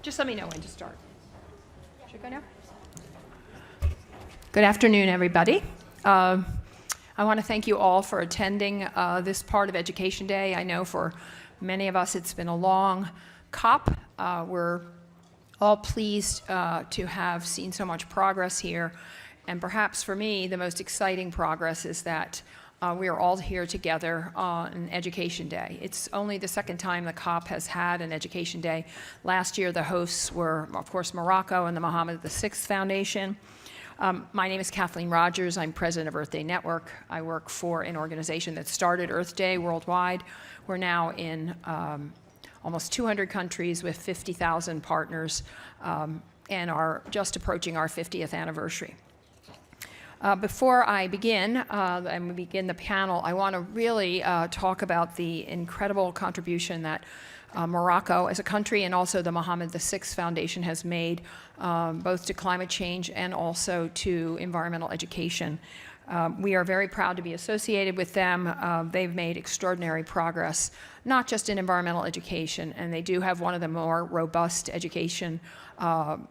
Just let me know when to start. Should I go now? Good afternoon, everybody. I want to thank you all for attending this part of Education Day. I know for many of us it's been a long COP. We're all pleased to have seen so much progress here. And perhaps for me, the most exciting progress is that we are all here together on Education Day. It's only the second time the COP has had an Education Day. Last year, the hosts were, of course, Morocco and the Mohammed VI Foundation. My name is Kathleen Rogers. I'm president of Earth Day Network. I work for an organization that started Earth Day worldwide. We're now in almost 200 countries with 50,000 partners and are just approaching our 50th anniversary. Before I begin, and we begin the panel, I want to really talk about the incredible contribution that Morocco as a country and also the Mohammed VI Foundation has made both to climate change and also to environmental education. We are very proud to be associated with them. They've made extraordinary progress, not just in environmental education, and they do have one of the more robust education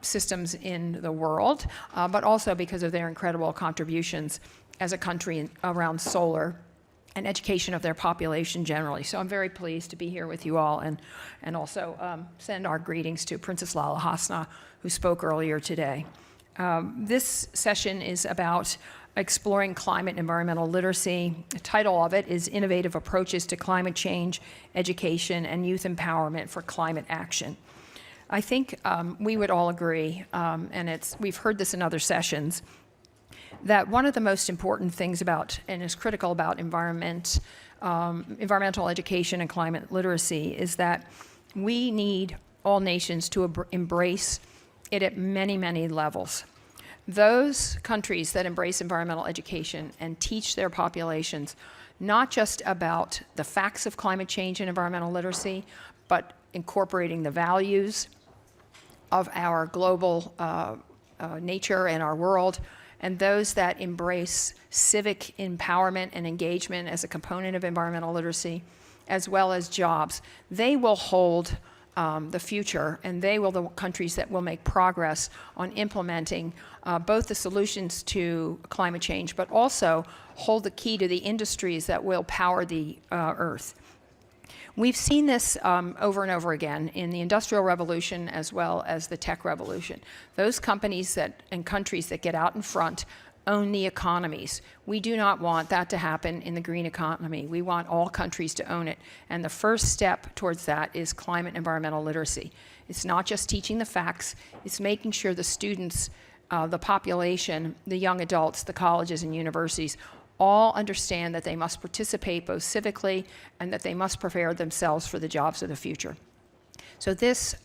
systems in the world, but also because of their incredible contributions as a country around solar and education of their population generally. So I'm very pleased to be here with you all and also send our greetings to Princess Lala Hasna, who spoke earlier today. This session is about exploring climate and environmental literacy. The title of it is Innovative Approaches to Climate Change, Education, and Youth Empowerment for Climate Action. I think we would all agree, and we've heard this in other sessions, that one of the most important things about, and is critical about environmental education and climate literacy is that we need all nations to embrace it at many, many levels. Those countries that embrace environmental education and teach their populations not just about the facts of climate change and environmental literacy, but incorporating the values of our global nature and our world, and those that embrace civic empowerment and engagement as a component of environmental literacy, as well as jobs, they will hold the future, and they will the countries that will make progress on implementing both the solutions to climate change, but also hold the key to the industries that will power the earth. We've seen this over and over again in the Industrial Revolution as well as the tech revolution. Those companies and countries that get out in front own the economies. We do not want that to happen in the green economy. We want all countries to own it. And the first step towards that is climate and environmental literacy. It's not just teaching the facts, it's making sure the students, the population, the young adults, the colleges and universities all understand that they must participate both civically and that they must prepare themselves for the jobs of the future. So this,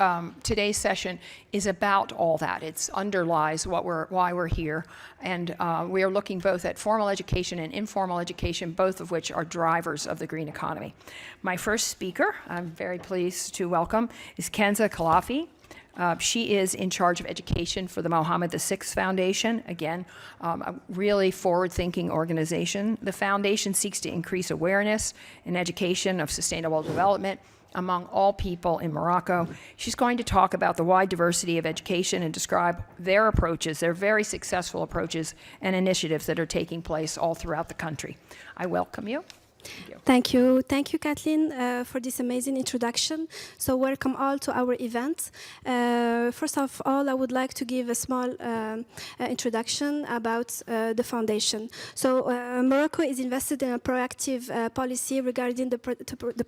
today's session is about all that. It underlies why we're here. And we are looking both at formal education and informal education, both of which are drivers of the green economy. My first speaker, I'm very pleased to welcome, is Kenza Khalafi. She is in charge of education for the Mohammed VI Foundation. Again, a really forward-thinking organization. The foundation seeks to increase awareness and education of sustainable development among all people in Morocco. She's going to talk about the wide diversity of education and describe their approaches, their very successful approaches and initiatives that are taking place all throughout the country. I welcome you. Thank you, Kathleen, for this amazing introduction. So welcome all to our event. First of all, I would like to give a small introduction about the foundation. So Morocco is invested in a proactive policy regarding the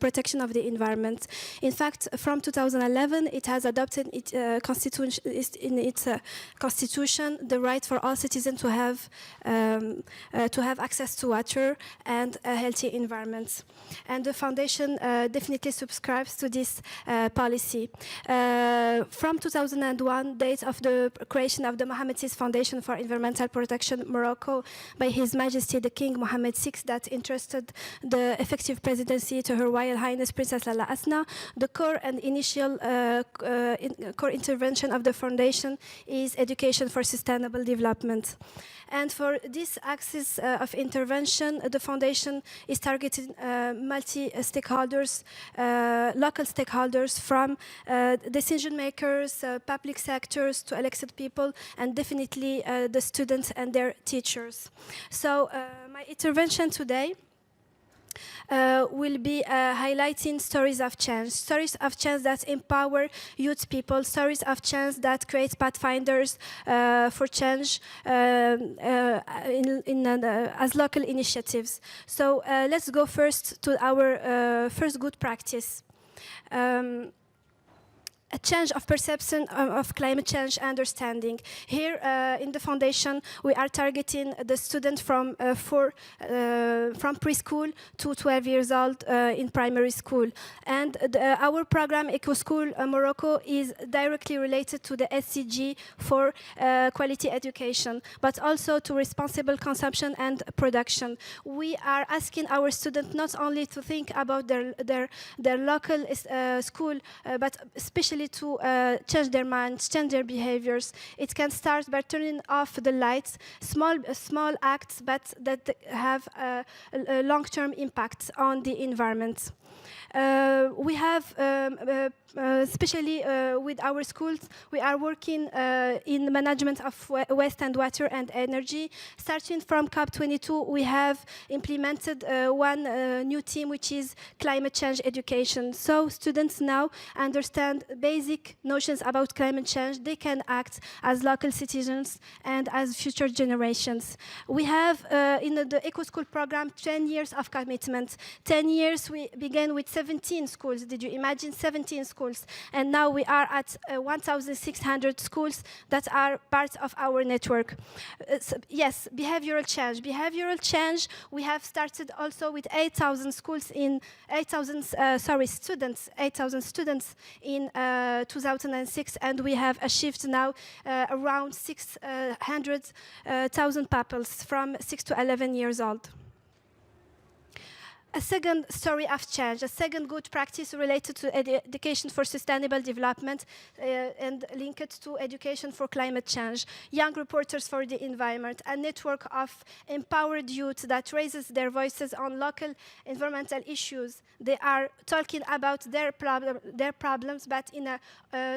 protection of the environment. In fact, from 2011, it has adopted in its constitution the right for all citizens to have access to water and a healthy environment. And the foundation definitely subscribes to this policy. From 2001, date of the creation of the Mohammed VI Foundation for Environmental Protection, Morocco, by His Majesty the King Mohammed VI, that entrusted the effective presidency to Her Royal Highness Princess Lala Hasna. The core and initial core intervention of the foundation is education for sustainable development. And for this axis of intervention, the foundation is targeting multi-stakeholders, local stakeholders from decision makers, public sectors to elected people, and definitely the students and their teachers. So my intervention today will be highlighting stories of change that empower youth people, stories of change that create pathfinders for change as local initiatives. So let's go first to our first good practice. A change of perception of climate change understanding. Here in the foundation, we are targeting the student from preschool to 12 years old in primary school. And our program, Eco School Morocco, is directly related to the SCG for quality education, but also to responsible consumption and production. We are asking our students not only to think about their local school, but especially to change their minds, change their behaviors. It can start by turning off the lights, small acts, but that have a long-term impact on the environment. We have, especially with our schools, we are working in the management of waste and water and energy. Starting from COP22, we have implemented one new theme, which is climate change education. So students now understand basic notions about climate change. They can act as local citizens and as future generations. We have, in the Eco School program, 10 years of commitment. 10 years, we began with 17 schools. Did you imagine 17 schools? And now we are at 1,600 schools that are part of our network. Yes, behavioral change. Behavioral change, we have started also with 8,000 schools in 8,000 students in 2006, and we have achieved now around 600,000 pupils from 6 to 11 years old. A second story of change, a second good practice related to education for sustainable development and linked to education for climate change. Young reporters for the environment, a network of empowered youth that raises their voices on local environmental issues. They are talking about their problems, but in a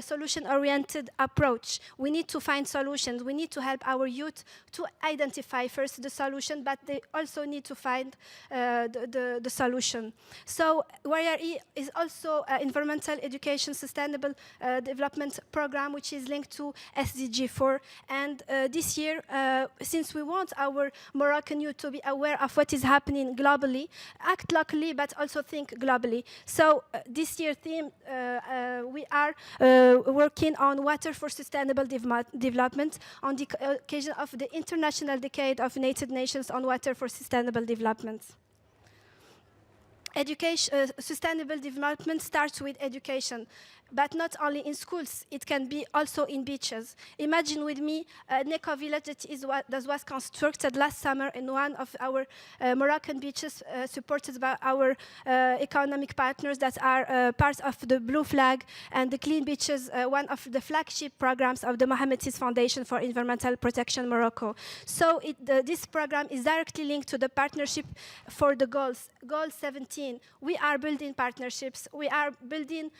solution-oriented approach. We need to find solutions. We need to help our youth to identify first the solution, but they also need to find the solution. So YRE is also an environmental education sustainable development program, which is linked to SDG 4. And this year, since we want our Moroccan youth to be aware of what is happening globally, act locally, but also think globally. So this year theme, we are working on water for sustainable development on the occasion of the International Decade of United Nations on Water for Sustainable Development. Education, sustainable development starts with education, but not only in schools, it can be also in beaches. Imagine with me an eco-village that was constructed last summer in one of our Moroccan beaches, supported by our economic partners that are part of the Blue Flag and the Clean Beaches, one of the flagship programs of the Mohammed VI Foundation for Environmental Protection Morocco. So this program is directly linked to the partnership for the goals. Goal 17, we are building partnerships, we are building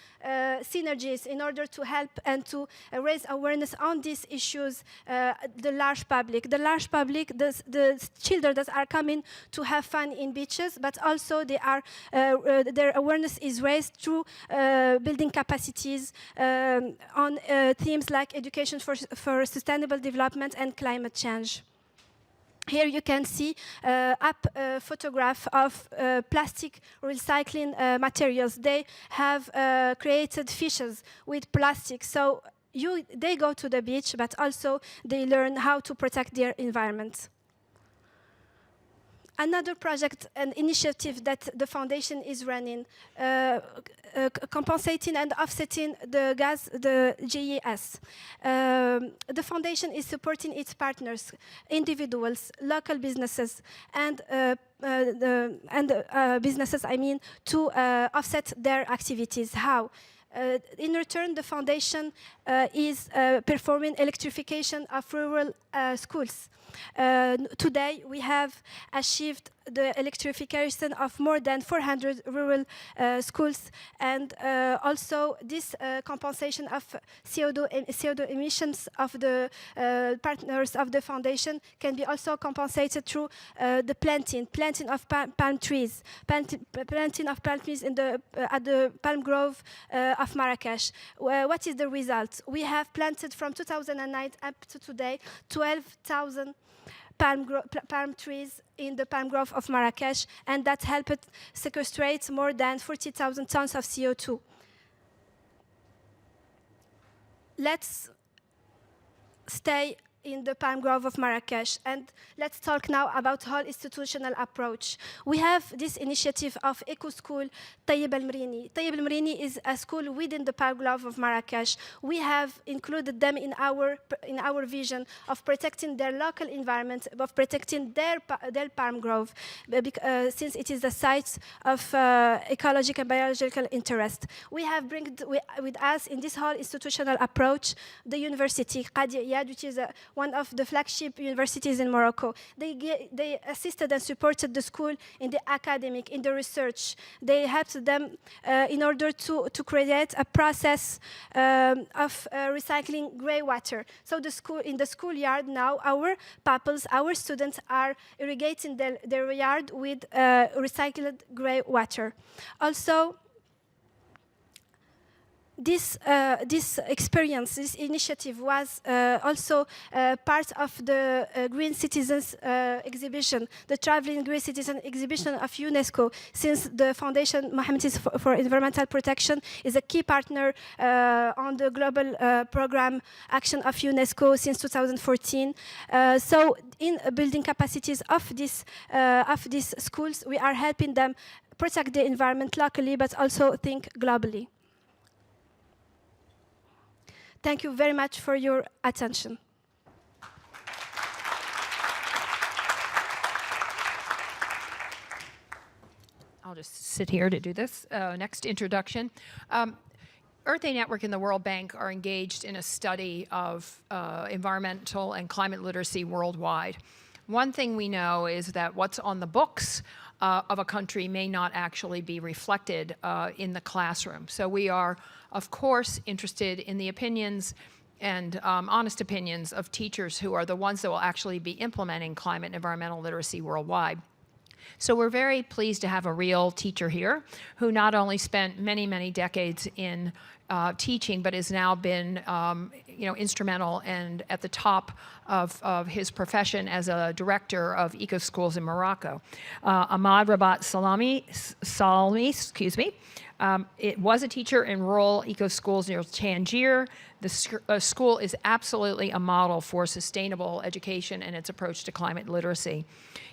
synergies in order to help and to raise awareness on these issues, the large public, the children that are coming to have fun in beaches, but also they are, their awareness is raised through building capacities on themes like education for sustainable development and climate change. Here you can see a photograph of plastic recycling materials. They have created fishes with plastic. So they go to the beach, but also they learn how to protect their environment. Another project and initiative that the foundation is running, compensating and offsetting the GES. The foundation is supporting its partners, individuals, local businesses, and businesses, to offset their activities. How? In return, the foundation is performing electrification of rural schools. Today, we have achieved the electrification of more than 400 rural schools, and also this compensation of CO2 emissions of the partners of the foundation can be also compensated through the planting of palm trees, planting of palm trees in at the palm grove of Marrakesh. What is the result? We have planted from 2009 up to today 12,000 palm trees in the palm grove of Marrakesh, and that helped sequestrate more than 40,000 tons of CO2. Let's stay in the palm grove of Marrakesh, and let's talk now about whole institutional approach. We have this initiative of Eco School Tayyib al-Mrini. Tayyib al-Mrini is a school within the palm grove of Marrakesh. We have included them in our vision of protecting their local environment, of protecting their palm grove, since it is the site of ecological and biological interest. We have brought with us in this whole institutional approach the university Qadi Iyad, which is one of the flagship universities in Morocco. They assisted and supported the school in the academic, in the research. They helped them in order to create a process of recycling grey water. So in the schoolyard now, our pupils, our students are irrigating their yard with recycled grey water. Also, this experience, this initiative was also part of the Green Citizens exhibition, the Traveling Green Citizen exhibition of UNESCO, since the Foundation Mohammed for Environmental Protection is a key partner on the global program action of UNESCO since 2014. So in building capacities of these schools, we are helping them protect the environment locally, but also think globally. Thank you very much for your attention. I'll just sit here to do this. Next introduction. Earth Day Network and the World Bank are engaged in a study of environmental and climate literacy worldwide. One thing we know is that what's on the books of a country may not actually be reflected in the classroom. So we are, of course, interested in the opinions and honest opinions of teachers who are the ones that will actually be implementing climate and environmental literacy worldwide. So we're very pleased to have a real teacher here who not only spent many, many decades in teaching, but has now been instrumental and at the top of his profession as a director of eco schools in Morocco. Ahmad Rabat Salmi, excuse me. It was a teacher in rural eco schools near Tangier. The school is absolutely a model for sustainable education and its approach to climate literacy.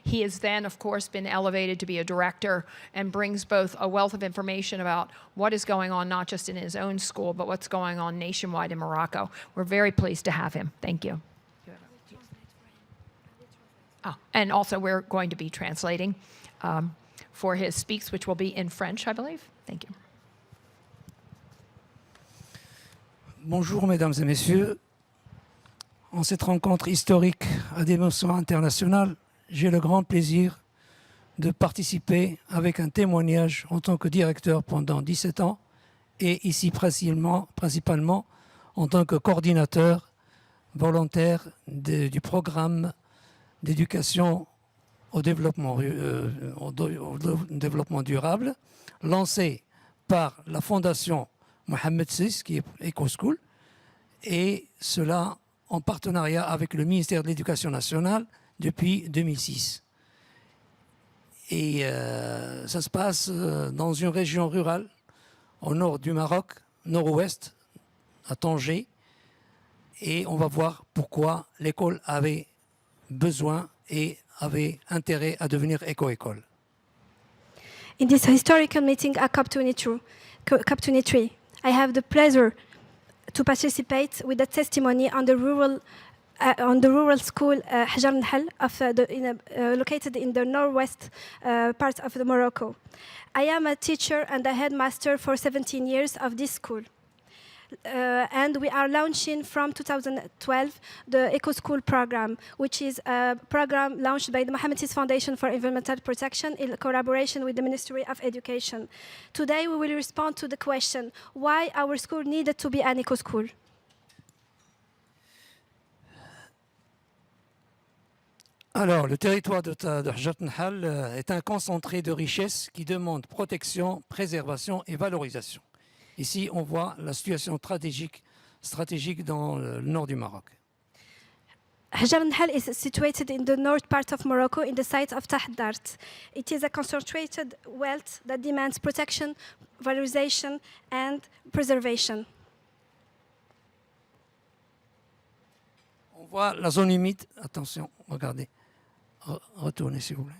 He has then, of course, been elevated to be a director and brings both a wealth of information about what is going on, not just in his own school, but what's going on nationwide in Morocco. We're very pleased to have him. Thank you. Oh, and also we're going to be translating for his speaks, which will be in French, I believe. Thank you. Bonjour, mesdames et messieurs. En cette rencontre historique à dimension internationale, j'ai le grand plaisir de participer avec un témoignage en tant que directeur pendant 17 ans et ici principalement en tant que coordinateur volontaire du programme d'éducation au développement durable lancé par la Fondation Mohammed VI, qui est Eco School, et cela en partenariat avec le ministère de l'Éducation nationale depuis 2006. Et ça se passe dans une région rurale au nord du Maroc, nord-ouest, à Tanger, et on va voir pourquoi l'école avait besoin et avait intérêt à devenir éco-école. In this historical meeting at COP23, I have the pleasure to participate with a testimony on the rural school Hajar Nahal located in the northwest part of the Morocco. I am a teacher and a headmaster for 17 years of this school. And we are launching from 2012 the Eco School program, which is a program launched by the Mohammed VI Foundation for Environmental Protection in collaboration with the Ministry of Education. Today we will respond to the question why our school needed to be an eco school. Alors, le territoire de Hajjat Nahal est un concentré de richesses qui demande protection, préservation et valorisation. Ici, on voit la situation stratégique dans le nord du Maroc. Hajjat Nahal is situated in the north part of Morocco in the site of Tahdart. It is a concentrated wealth that demands protection, valorization and preservation. On voit la zone humide. Attention, regardez. Retournez, s'il vous plaît.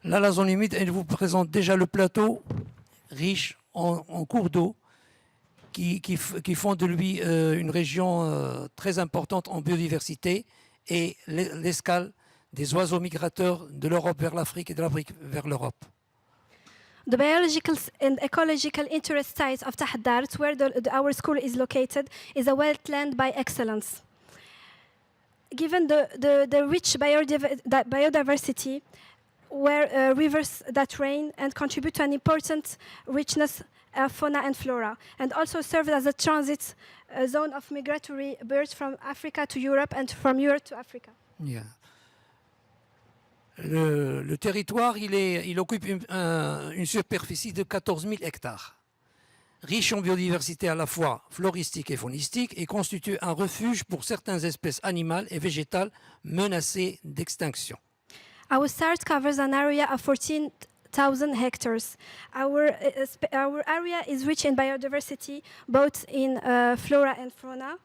Là, la zone humide, elle vous présente déjà le plateau riche en cours d'eau qui font de lui une région très importante en biodiversité et l'escale des oiseaux migrateurs de l'Europe vers l'Afrique et de l'Afrique vers l'Europe. The biological and ecological interest site of Tahdart, where our school is located, is a wetland by excellence. Given the rich biodiversity, where rivers that rain and contribute to an important richness of fauna and flora, and also serve as a transit zone of migratory birds from Africa to Europe and from Europe to Africa. Yeah. Le territoire, il occupe une superficie de 14 000 hectares. Riche en biodiversité à la fois floristique et faunistique, et constitue un refuge pour certaines espèces animales et végétales menacées d'extinction. Our site covers an area of 14,000 hectares. Our area is rich in biodiversity, both in flora and fauna,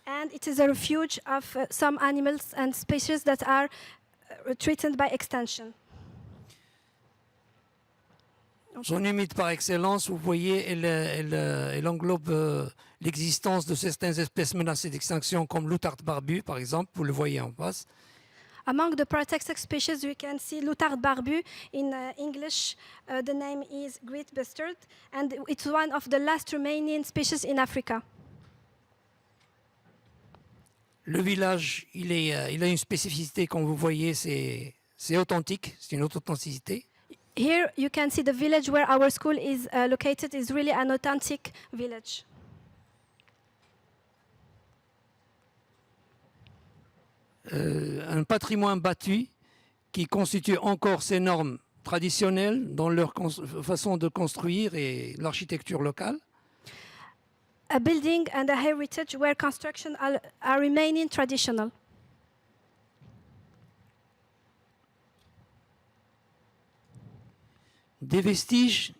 and it is a refuge of some animals and species that are threatened by extinction. Zone humide par excellence, vous voyez, elle englobe l'existence de certaines espèces menacées d'extinction comme l'outarde barbu, par exemple, vous le voyez en face. Among the protected species, we can see l'outarde barbu. In English, the name is great bustard, and it's one of the last remaining species in Africa. Le village, il a une spécificité, comme vous voyez, c'est authentique, c'est une authenticité. Here you can see the village where our school is located is really an authentic village. Un patrimoine bâti qui constitue encore ces normes traditionnelles dans leur façon de construire et l'architecture locale. A building and a heritage where construction are remaining traditional. Des vestiges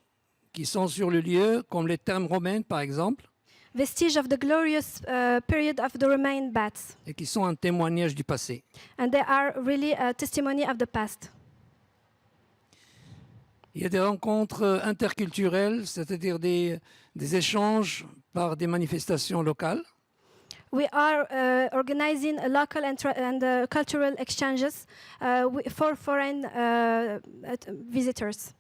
qui sont sur le lieu, comme les thermes romaines par exemple, Vestige of the glorious period of the Roman baths. et qui sont un témoignage du passé. And they are really a testimony of the past. Il y a des rencontres interculturelles, c'est-à-dire des échanges par des manifestations locales. We are organizing a local and cultural exchanges for foreign visitors.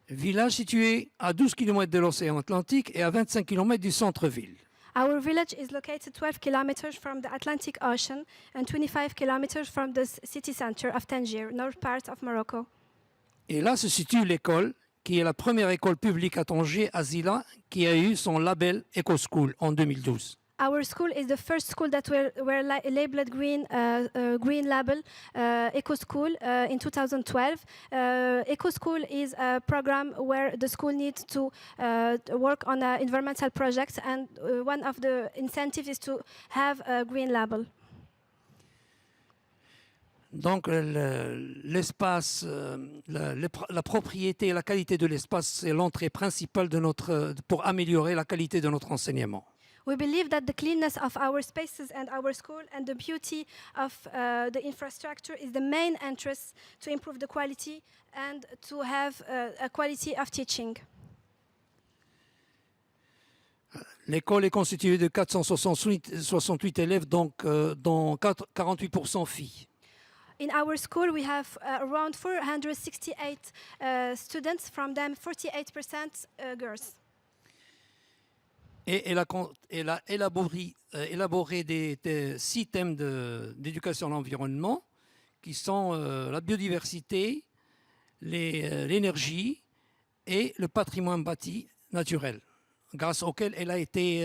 Village situé à 12 km de l'océan Atlantique et à 25 km du centre-ville. Our village is located 12 kilometers from the Atlantic Ocean and 25 kilometers from the city center of Tangier, north part of Morocco. Et là se situe l'école, qui est la première école publique à Tanger, à Zila, qui a eu son label Eco School en 2012. Our school is the first school that were labeled green label Eco School in 2012. Eco School is a program where the school needs to work on environmental projects, and one of the incentives is to have a green label. Donc l'espace, la propriété et la qualité de l'espace, c'est l'entrée principale pour améliorer la qualité de notre enseignement. We believe that the cleanness of our spaces and our school and the beauty of the infrastructure is the main interest to improve the quality and to have a quality of teaching. L'école est constituée de 468 élèves, donc dont 48% filles. In our school, we have around 468 students, from them 48% girls. Et elle a élaboré des 6 thèmes d'éducation à l'environnement qui sont la biodiversité, l'énergie et le patrimoine bâti naturel, grâce auquel elle a été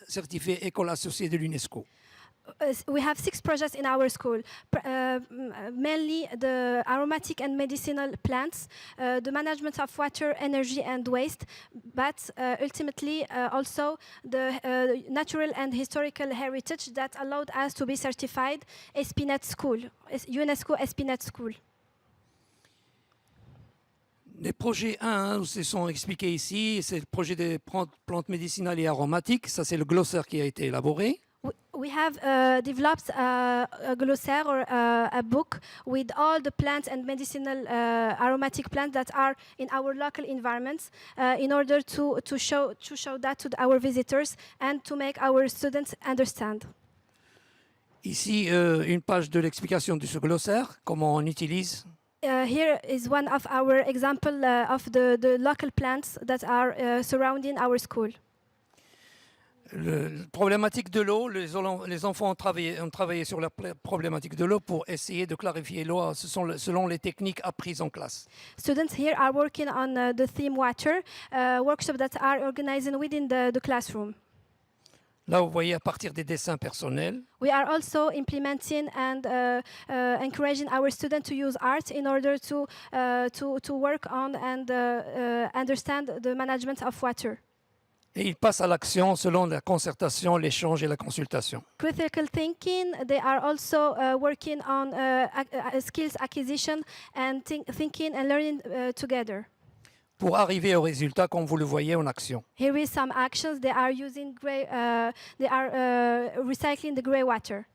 certifiée école associée de l'UNESCO. We have 6 projects in our school, mainly the aromatic and medicinal plants, the management of water, energy and waste, but ultimately also the natural and historical heritage that allowed us to be certified SPNet School, UNESCO SPNet School. Les projets 1 se sont expliqués ici, c'est le projet des plantes médicinales et aromatiques, ça c'est le glossaire qui a été élaboré. We have developed a glossaire or a book with all the plants and medicinal aromatic plants that are in our local environments in order to show that to our visitors and to make our students understand. Ici, une page de l'explication de ce glossaire, comment on utilise. Here is one of our example of the local plants that are surrounding our school. La problématique de l'eau, les enfants ont travaillé sur la problématique de l'eau pour essayer de clarifier l'eau selon les techniques apprises en classe. Students here are working on the theme water, workshops that are organized within the classroom. Là, vous voyez à partir des dessins personnels. We are also implementing and encouraging our students to use art in order to work on and understand the management of water. Et ils passent à l'action selon la concertation, l'échange et la consultation. Critical thinking, they are also working on skills acquisition and thinking and learning together. Pour arriver au résultat, comme vous le voyez en action. Here is some actions. They are using recycling the grey water.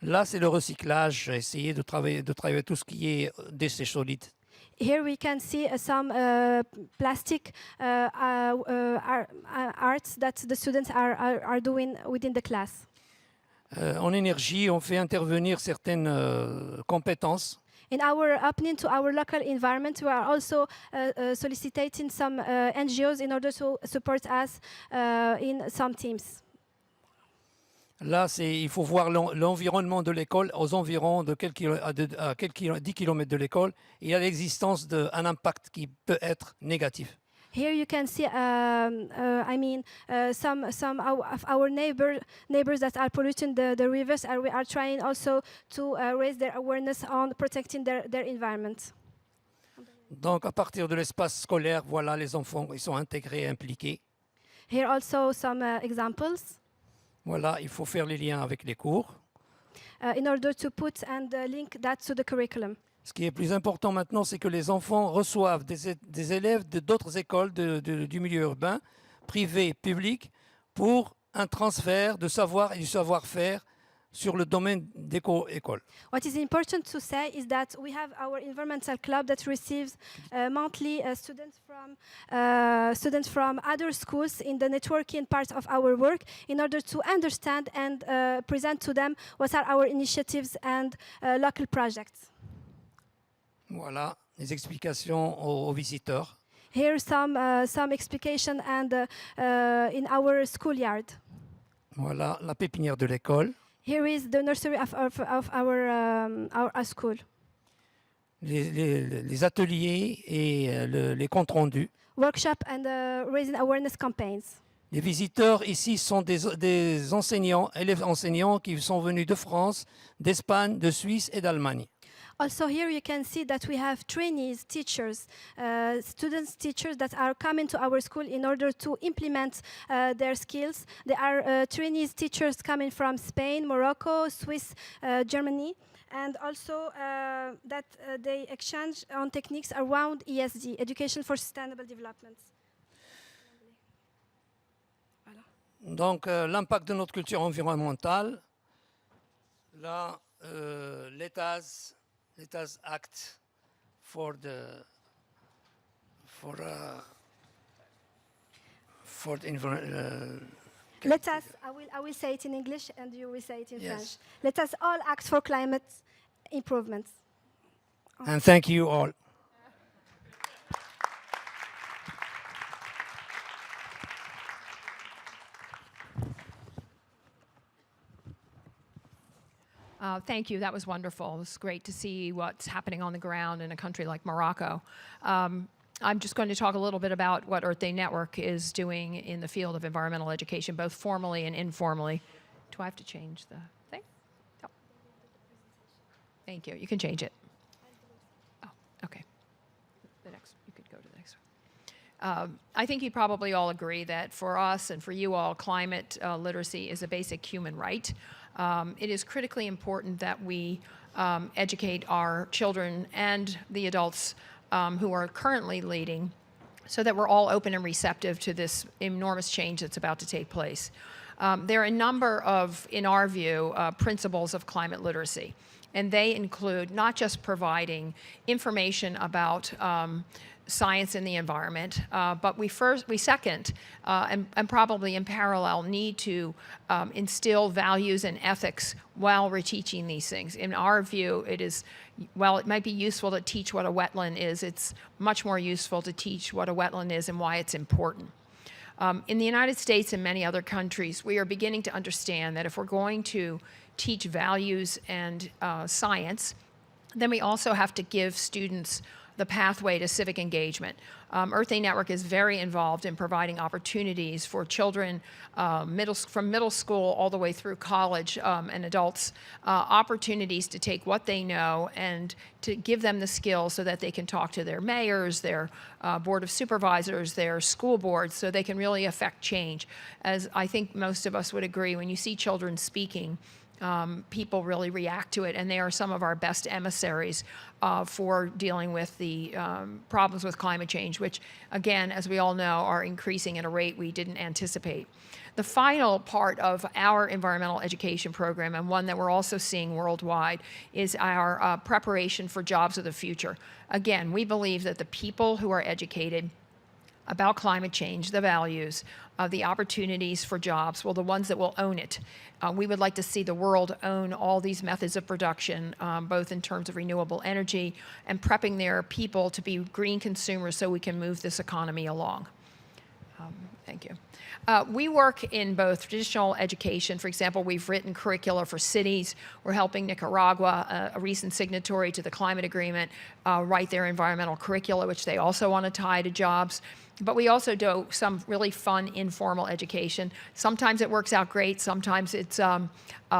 Là, c'est le recyclage, essayer de travailler tout ce qui est déchets solides. Here we can see some plastic arts that the students are doing within the class. En énergie, on fait intervenir certaines compétences. In our opening to our local environment, we are also soliciting some NGOs in order to support us in some teams. Là, il faut voir l'environnement de l'école aux environs de 10 km de l'école. Il y a l'existence d'un impact qui peut être négatif. Here you can see, some of our neighbors that are polluting the rivers, and we are trying also to raise their awareness on protecting their environment. Donc, à partir de l'espace scolaire, voilà, les enfants, ils sont intégrés, impliqués. Here also some examples. Voilà, il faut faire les liens avec les cours. In order to put and link that to the curriculum. Ce qui est plus important maintenant, c'est que les enfants reçoivent des élèves d'autres écoles du milieu urbain, privées, publiques, pour un transfert de savoir et du savoir-faire sur le domaine d'éco-école. What is important to say is that we have our environmental club that receives monthly students from other schools in the networking part of our work in order to understand and present to them what are our initiatives and local projects. Voilà, les explications aux visiteurs. Here some explanation and in our schoolyard. Voilà, la pépinière de l'école. Here is the nursery of our school. Les ateliers et les comptes rendus. Workshop and raising awareness campaigns. Les visiteurs ici sont des enseignants, élèves enseignants qui sont venus de France, d'Espagne, de Suisse et d'Allemagne. Also here you can see that we have trainees, teachers, students, teachers that are coming to our school in order to implement their skills. There are trainees, teachers coming from Spain, Morocco, Swiss, Germany, and also that they exchange on techniques around ESG, Education for Sustainable Development. Donc l'impact de notre culture environnementale, là, l'ETAS Act for the Let us, I will say it in English and you will say it in Yes. French. Let us all act for climate improvements. And thank you all. Thank you. That was wonderful. It was great to see what's happening on the ground in a country like Morocco. I'm just going to talk a little bit about what Earth Day Network is doing in the field of environmental education, both formally and informally. Do I have to change the thing? No. Thank you. You can change it. Oh, okay. The next, you could go to the next one. I think you probably all agree that for us and for you all, climate literacy is a basic human right. It is critically important that we educate our children and the adults who are currently leading so that we're all open and receptive to this enormous change that's about to take place. There are a number of, in our view, principles of climate literacy, and they include not just providing information about science and the environment, but we second, and probably in parallel, need to instill values and ethics while we're teaching these things. In our view, it is, while it might be useful to teach what a wetland is, it's much more useful to teach what a wetland is and why it's important. In the United States and many other countries, we are beginning to understand that if we're going to teach values and science, then we also have to give students the pathway to civic engagement. Earth Day Network is very involved in providing opportunities for children from middle school all the way through college and adults, opportunities to take what they know and to give them the skills so that they can talk to their mayors, their board of supervisors, their school boards, so they can really affect change. As I think most of us would agree, when you see children speaking, people really react to it, and they are some of our best emissaries for dealing with the problems with climate change, which, again, as we all know, are increasing at a rate we didn't anticipate. The final part of our environmental education program, and one that we're also seeing worldwide, is our preparation for jobs of the future. Again, we believe that the people who are educated about climate change, the values, the opportunities for jobs, well, the ones that will own it. We would like to see the world own all these methods of production, both in terms of renewable energy and prepping their people to be green consumers so we can move this economy along. Thank you. We work in both traditional education. For example, we've written curricula for cities. We're helping Nicaragua, a recent signatory to the climate agreement, write their environmental curricula, which they also want to tie to jobs. But we also do some really fun informal education. Sometimes it works out great. Sometimes it's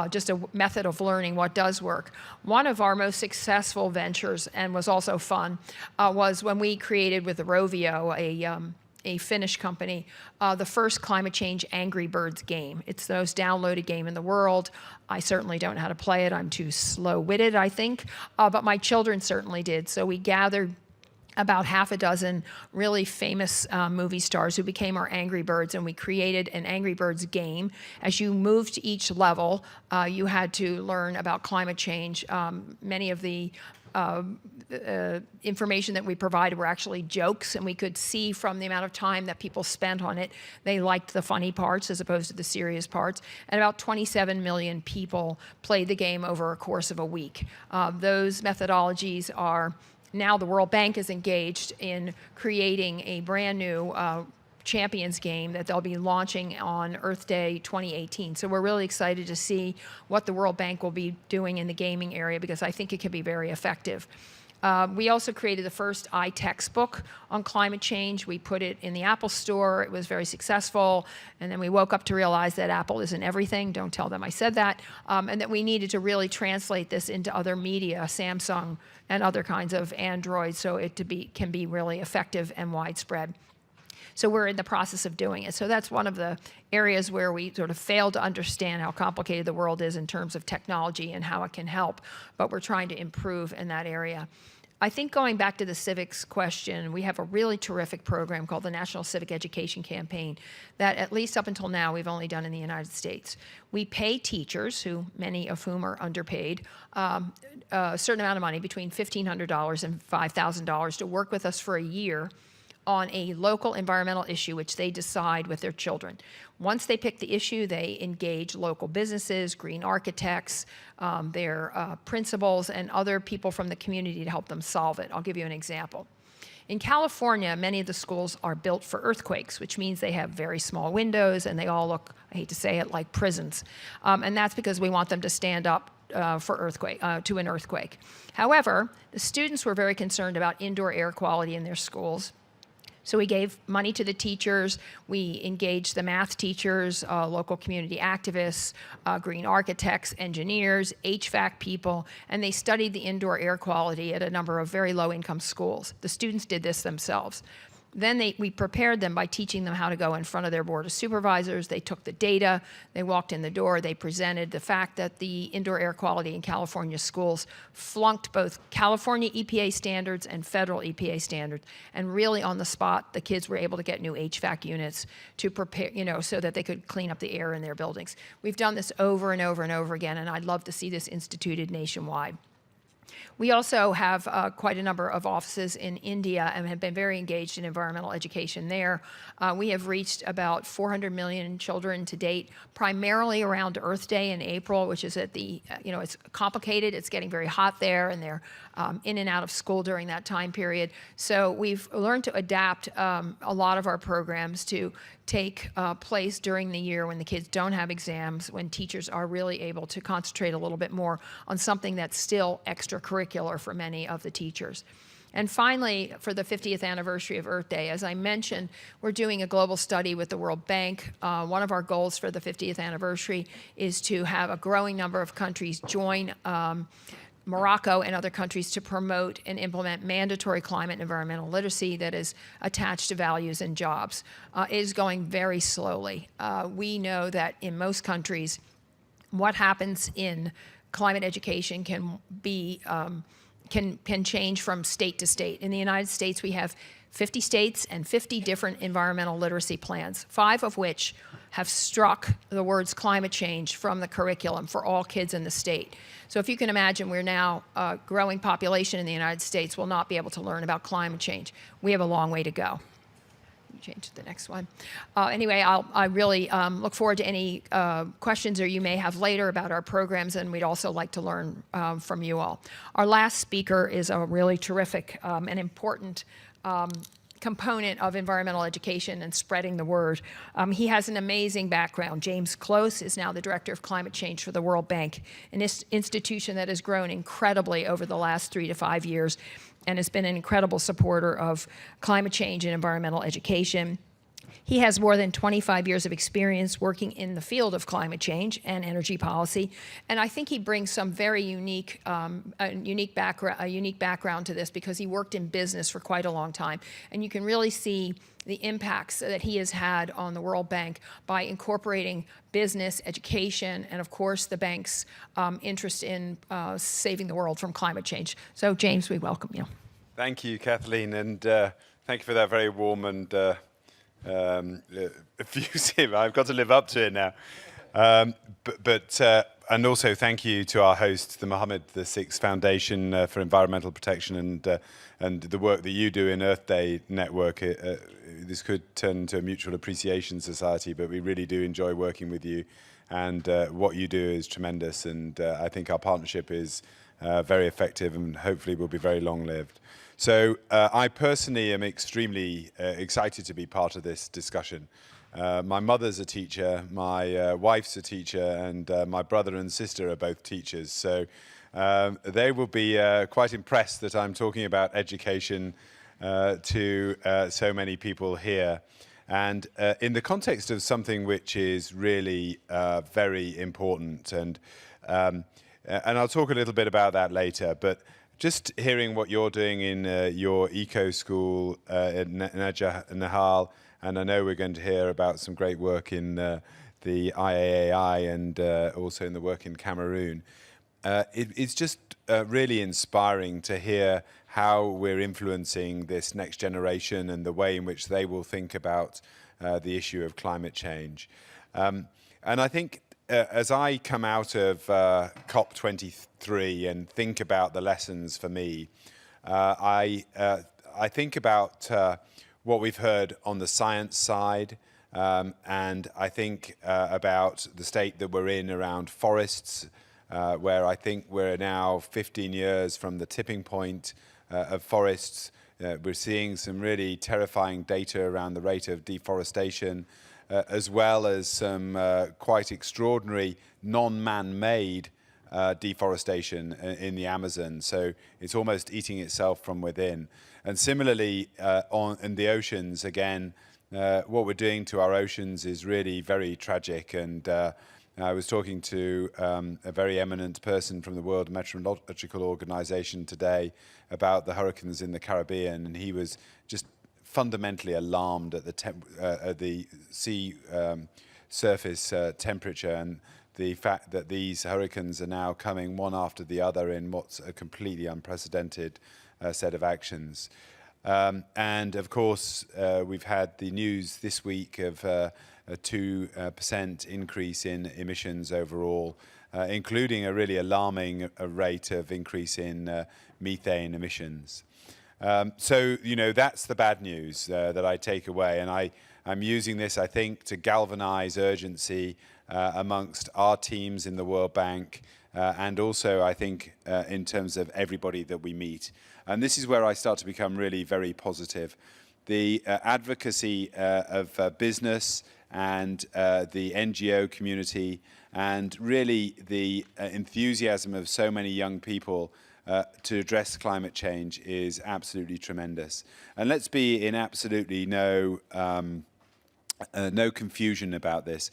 just a method of learning what does work. One of our most successful ventures, and was also fun, was when we created with the Rovio, a Finnish company, the first climate change Angry Birds game. It's the most downloaded game in the world. I certainly don't know how to play it. I'm too slow-witted, I think, but my children certainly did. So we gathered about half a dozen really famous movie stars who became our Angry Birds, and we created an Angry Birds game. As you moved to each level, you had to learn about climate change. Many of the information that we provided were actually jokes, and we could see from the amount of time that people spent on it, they liked the funny parts as opposed to the serious parts. And about 27 million people played the game over a course of a week. Those methodologies are now the World Bank is engaged in creating a brand new Champions game that they'll be launching on Earth Day 2018. So we're really excited to see what the World Bank will be doing in the gaming area, because I think it can be very effective. We also created the first iTextbook on climate change. We put it in the Apple Store. It was very successful. And then we woke up to realize that Apple isn't everything. Don't tell them I said that. And that we needed to really translate this into other media, Samsung and other kinds of Android, so it can be really effective and widespread. So we're in the process of doing it. So that's one of the areas where we sort of fail to understand how complicated the world is in terms of technology and how it can help. But we're trying to improve in that area. I think going back to the civics question, we have a really terrific program called the National Civic Education Campaign that, at least up until now, we've only done in the United States. We pay teachers, many of whom are underpaid, a certain amount of money, between $1,500 and $5,000, to work with us for a year on a local environmental issue which they decide with their children. Once they pick the issue, they engage local businesses, green architects, their principals, and other people from the community to help them solve it. I'll give you an example. In California, many of the schools are built for earthquakes, which means they have very small windows and they all look, I hate to say it, like prisons. And that's because we want them to stand up to an earthquake. However, the students were very concerned about indoor air quality in their schools. So we gave money to the teachers, we engaged the math teachers, local community activists, green architects, engineers, HVAC people, and they studied the indoor air quality at a number of very low-income schools. The students did this themselves. Then we prepared them by teaching them how to go in front of their board of supervisors. They took the data, they walked in the door, they presented the fact that the indoor air quality in California schools flunked both California EPA standards and federal EPA standards. And really on the spot, the kids were able to get new HVAC units to prepare, so that they could clean up the air in their buildings. We've done this over and over and over again, and I'd love to see this instituted nationwide. We also have quite a number of offices in India and have been very engaged in environmental education there. We have reached about 400 million children to date, primarily around Earth Day in April, which is at the, it's complicated. It's getting very hot there, and they're in and out of school during that time period. So we've learned to adapt a lot of our programs to take place during the year when the kids don't have exams, when teachers are really able to concentrate a little bit more on something that's still extracurricular for many of the teachers. And finally, for the 50th anniversary of Earth Day, as I mentioned, we're doing a global study with the World Bank. One of our goals for the 50th anniversary is to have a growing number of countries join Morocco and other countries to promote and implement mandatory climate and environmental literacy that is attached to values and jobs. It is going very slowly. We know that in most countries, what happens in climate education can be can change from state to state. In the United States, we have 50 states and 50 different environmental literacy plans, 5 of which have struck the words climate change from the curriculum for all kids in the state. So if you can imagine, we're now a growing population in the United States will not be able to learn about climate change. We have a long way to go. Change to the next one. Anyway, I really look forward to any questions or you may have later about our programs, and we'd also like to learn from you all. Our last speaker is a really terrific and important component of environmental education and spreading the word. He has an amazing background. James Close is now the Director of Climate Change for the World Bank, an institution that has grown incredibly over the last 3 to 5 years and has been an incredible supporter of climate change and environmental education. He has more than 25 years of experience working in the field of climate change and energy policy, and I think he brings some very unique background to this because he worked in business for quite a long time, and you can really see the impacts that he has had on the World Bank by incorporating business, education, and of course the bank's interest in saving the world from climate change. So James, we welcome you. Thank you, Kathleen, and thank you for that very warm and effusive. I've got to live up to it now. And also thank you to our host, the Mohammed VI Foundation for Environmental Protection, and the work that you do in Earth Day Network. This could turn into a mutual appreciation society, but we really do enjoy working with you, and what you do is tremendous, and I think our partnership is very effective and hopefully will be very long-lived. So I personally am extremely excited to be part of this discussion. My mother's a teacher, my wife's a teacher, and my brother and sister are both teachers. So they will be quite impressed that I'm talking about education to so many people here. And in the context of something which is really very important, and I'll talk a little bit about that later, but just hearing what you're doing in your eco school in Nahal, and I know we're going to hear about some great work in the IAAI and also in the work in Cameroon. It's just really inspiring to hear how we're influencing this next generation and the way in which they will think about the issue of climate change. And I think as I come out of COP23 and think about the lessons for me, I think about what we've heard on the science side, and I think about the state that we're in around forests, where I think we're now 15 years from the tipping point of forests. We're seeing some really terrifying data around the rate of deforestation, as well as some quite extraordinary non-man-made deforestation in the Amazon. So it's almost eating itself from within. And similarly, in the oceans, again, what we're doing to our oceans is really very tragic. And I was talking to a very eminent person from the World Meteorological Organization today about the hurricanes in the Caribbean, and he was just fundamentally alarmed at the sea surface temperature and the fact that these hurricanes are now coming one after the other in what's a completely unprecedented set of actions. And of course, we've had the news this week of a 2% increase in emissions overall, including a really alarming rate of increase in methane emissions. So, you know, that's the bad news that I take away. And I'm using this, I think, to galvanize urgency amongst our teams in the World Bank, and also, I think, in terms of everybody that we meet. And this is where I start to become really very positive. The advocacy of business and the NGO community, and really the enthusiasm of so many young people to address climate change is absolutely tremendous. And let's be in absolutely no confusion about this.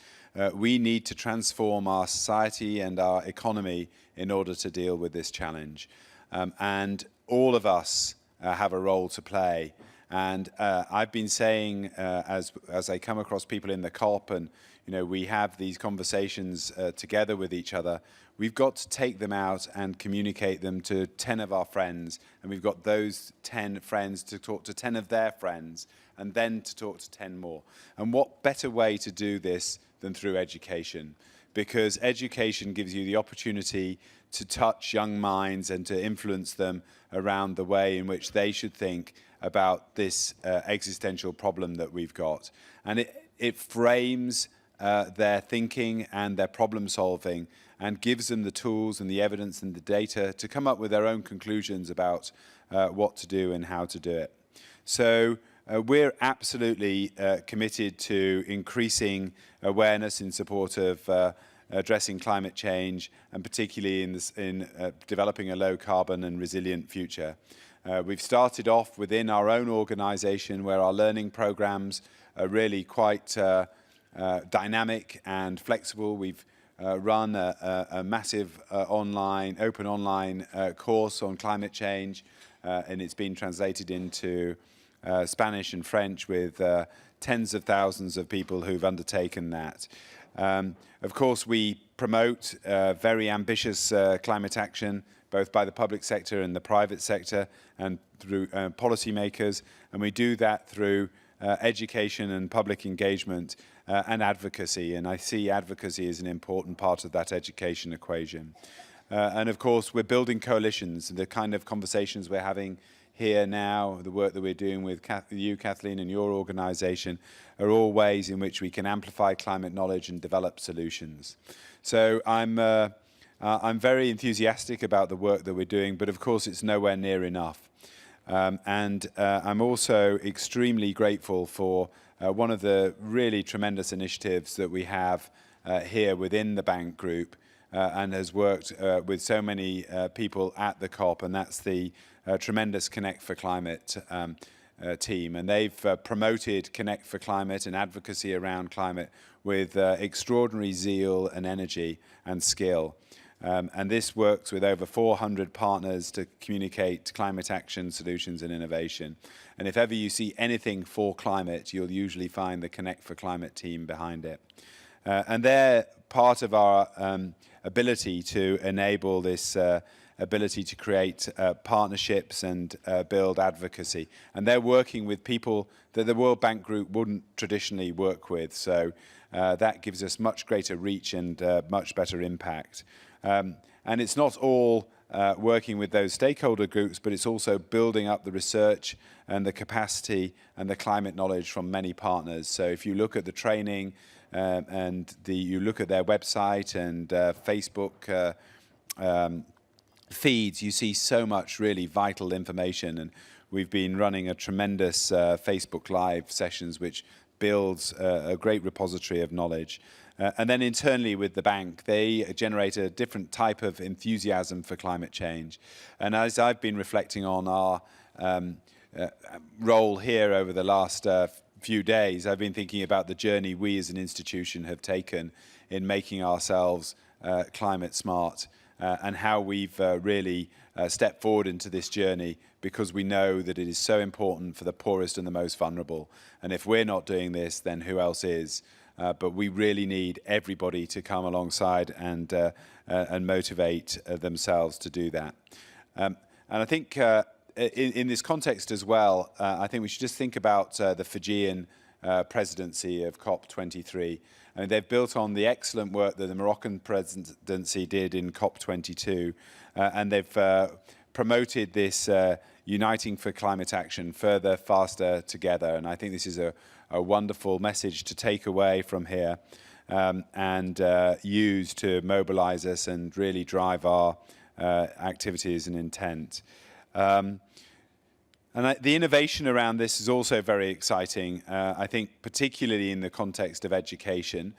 We need to transform our society and our economy in order to deal with this challenge. And all of us have a role to play. And I've been saying, as I come across people in the COP, and you know, we have these conversations together with each other, we've got to take them out and communicate them to 10 of our friends, and we've got those 10 friends to talk to 10 of their friends, and then to talk to 10 more. And what better way to do this than through education? Because education gives you the opportunity to touch young minds and to influence them around the way in which they should think about this existential problem that we've got. And it frames their thinking and their problem solving and gives them the tools and the evidence and the data to come up with their own conclusions about what to do and how to do it. So we're absolutely committed to increasing awareness in support of addressing climate change, and particularly in developing a low carbon and resilient future. We've started off within our own organization where our learning programs are really quite dynamic and flexible. We've run a massive open online course on climate change, and it's been translated into Spanish and French with tens of thousands of people who've undertaken that. Of course, we promote very ambitious climate action, both by the public sector and the private sector, and through policymakers, and we do that through education and public engagement and advocacy, and I see advocacy as an important part of that education equation. And of course, we're building coalitions, the kind of conversations we're having here now, the work that we're doing with you, Kathleen, and your organisation are all ways in which we can amplify climate knowledge and develop solutions. So I'm very enthusiastic about the work that we're doing, but of course it's nowhere near enough. And I'm also extremely grateful for one of the really tremendous initiatives that we have here within the bank group, and has worked with so many people at the COP, and that's the tremendous Connect for Climate team. And they've promoted Connect for Climate and advocacy around climate with extraordinary zeal and energy and skill. And this works with over 400 partners to communicate climate action, solutions and innovation. And if ever you see anything for climate, you'll usually find the Connect for Climate team behind it. And they're part of our ability to enable this ability to create partnerships and build advocacy. And they're working with people that the World Bank Group wouldn't traditionally work with. So that gives us much greater reach and much better impact. And it's not all working with those stakeholder groups, but it's also building up the research and the capacity and the climate knowledge from many partners. So if you look at the training and you look at their website and Facebook feeds, you see so much really vital information. And we've been running a tremendous Facebook Live sessions, which builds a great repository of knowledge. And then internally with the bank, they generate a different type of enthusiasm for climate change. And as I've been reflecting on our role here over the last few days, I've been thinking about the journey we as an institution have taken in making ourselves climate smart and how we've really stepped forward into this journey because we know that it is so important for the poorest and the most vulnerable. And if we're not doing this, then who else is? But we really need everybody to come alongside and motivate themselves to do that. And I think in this context as well, I think we should just think about the Fijian presidency of COP23. I mean, they've built on the excellent work that the Moroccan presidency did in COP22, and they've promoted this uniting for climate action further, faster, together. And I think this is a wonderful message to take away from here and use to mobilize us and really drive our activities and intent. And the innovation around this is also very exciting. I think particularly in the context of education,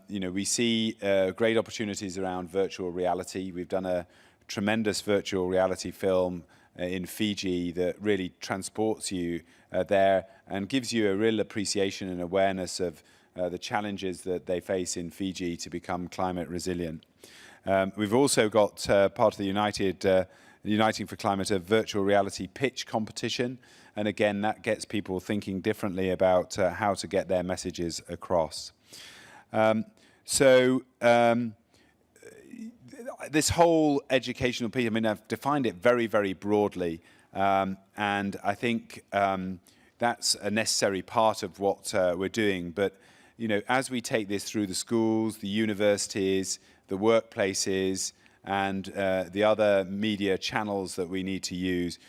we see great opportunities around virtual reality. We've done a tremendous virtual reality film in Fiji that really transports you there and gives you a real appreciation and awareness of the challenges that they face in Fiji to become climate resilient. We've also got part of the Uniting for Climate, a virtual reality pitch competition. And again, that gets people thinking differently about how to get their messages across. This whole educational piece, I mean, I've defined it very, very broadly. And I think that's a necessary part of what we're doing. But, as we take this through the schools, the universities, the workplaces, and the other media channels that we need to use,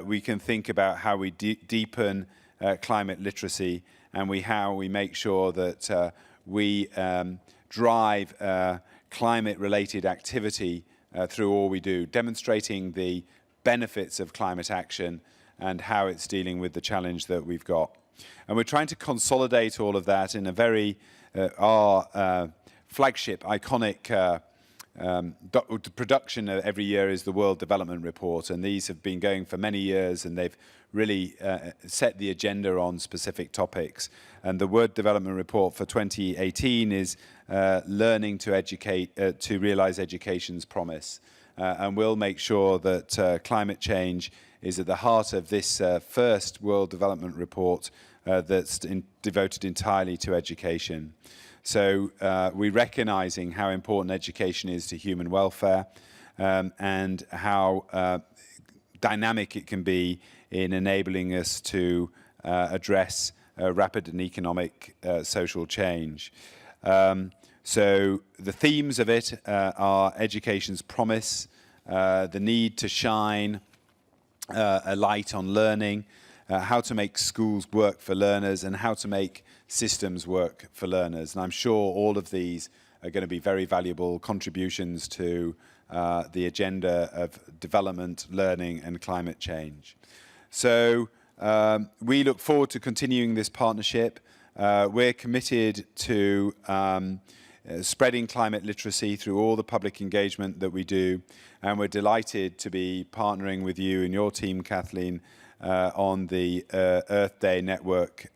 we can think about how we deepen climate literacy and how we make sure that we drive climate-related activity through all we do, demonstrating the benefits of climate action and how it's dealing with the challenge that we've got. And we're trying to consolidate all of that in a very, our flagship, iconic production every year is the World Development Report, and these have been going for many years, and they've really set the agenda on specific topics. And the World Development Report for 2018 is learning to educate, to realize education's promise. And we'll make sure that climate change is at the heart of this first World Development Report that's devoted entirely to education. So we're recognizing how important education is to human welfare and how dynamic it can be in enabling us to address rapid and economic social change. So the themes of it are education's promise, the need to shine a light on learning, how to make schools work for learners, and how to make systems work for learners. And I'm sure all of these are going to be very valuable contributions to the agenda of development, learning, and climate change. So we look forward to continuing this partnership. We're committed to spreading climate literacy through all the public engagement that we do. And we're delighted to be partnering with you and your team, Kathleen, on the Earth Day network,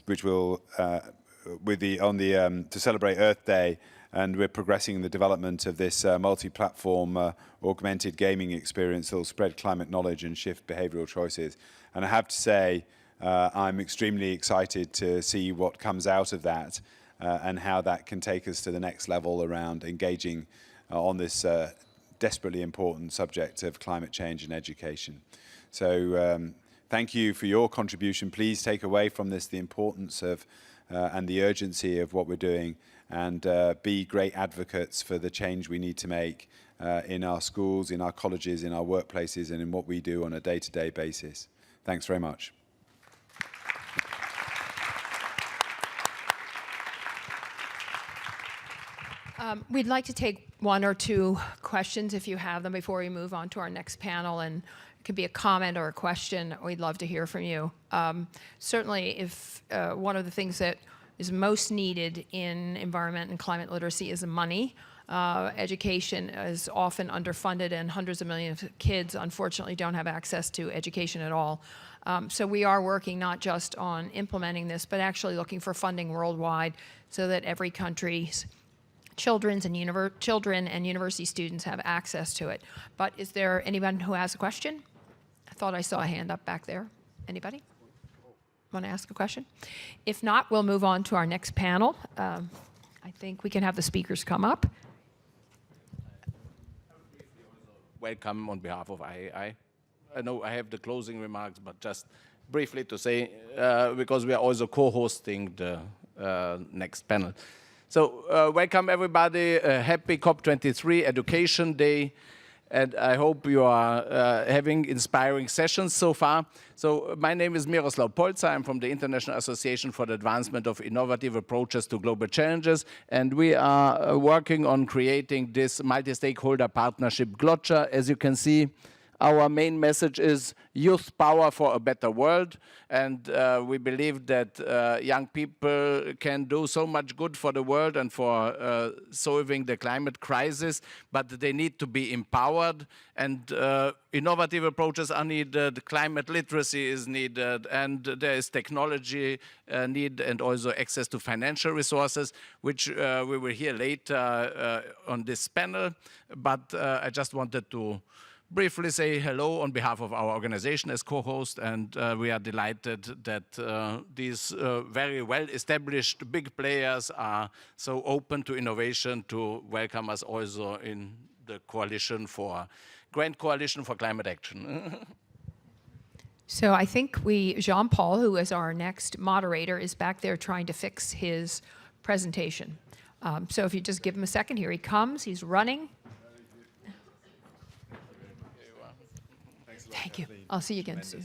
which will, to celebrate Earth Day, and we're progressing the development of this multi-platform augmented gaming experience that will spread climate knowledge and shift behavioral choices. And I have to say, I'm extremely excited to see what comes out of that and how that can take us to the next level around engaging on this desperately important subject of climate change and education. So thank you for your contribution. Please take away from this the importance of and the urgency of what we're doing, and be great advocates for the change we need to make in our schools, in our colleges, in our workplaces, and in what we do on a day-to-day basis. Thanks very much. We'd like to take one or two questions if you have them before we move on to our next panel, and it could be a comment or a question. We'd love to hear from you. Certainly, if one of the things that is most needed in environment and climate literacy is money. Education is often underfunded, and hundreds of millions of kids, unfortunately, don't have access to education at all. So we are working not just on implementing this, but actually looking for funding worldwide so that every country's children and university students have access to it. But is there anyone who has a question? I thought I saw a hand up back there. Anybody want to ask a question? If not, we'll move on to our next panel. I think we can have the speakers come up. Welcome on behalf of IAAI. I know I have the closing remarks, but just briefly to say, because we are also co-hosting the next panel. So welcome everybody, happy COP23 Education Day, and I hope you are having inspiring sessions so far. So my name is Miroslav Polca. I'm from the International Association for the Advancement of Innovative Approaches to Global Challenges, and we are working on creating this multi-stakeholder partnership GLOCHA. As you can see, our main message is youth power for a better world, and we believe that young people can do so much good for the world and for solving the climate crisis, but they need to be empowered, and innovative approaches are needed, climate literacy is needed, and there is technology need and also access to financial resources, which we will hear later on this panel. But I just wanted to briefly say hello on behalf of our organization as co-host, and we are delighted that these very well-established big players are so open to innovation to welcome us also in the Grand Coalition for Climate Action. So I think Jean-Paul, who is our next moderator, is back there trying to fix his presentation. So if you just give him a second, here he comes, he's running. Thank you. I'll see you again soon.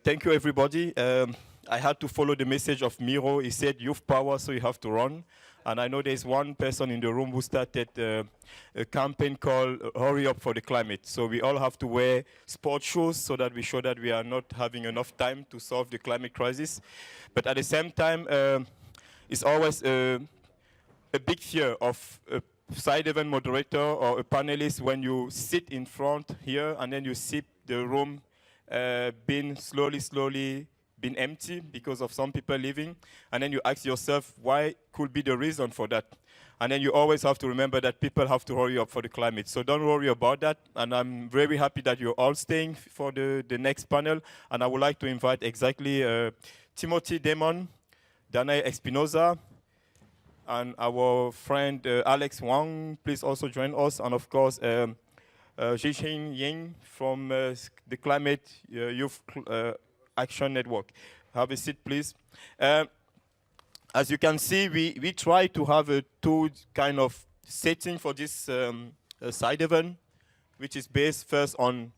Thank you, everybody. I had to follow the message of Miro. He said youth power, so you have to run. And I know there's one person in the room who started a campaign called Hurry Up for the Climate. So we all have to wear sports shoes so that we show that we are not having enough time to solve the climate crisis. But at the same time, it's always a big fear of a side event moderator or a panelist when you sit in front here and then you see the room being slowly been empty because of some people leaving, and then you ask yourself why could be the reason for that, and then you always have to remember that people have to hurry up for the climate. So don't worry about that, and I'm very happy that you're all staying for the next panel, and I would like to invite Timothy Damon, Danae Espinoza, and our friend Alex Wang. Please also join us, and of course Jixin Ying from the Climate Youth Action Network. Have a seat, please. As you can see, we try to have a two kind of setting for this side event, which is based first on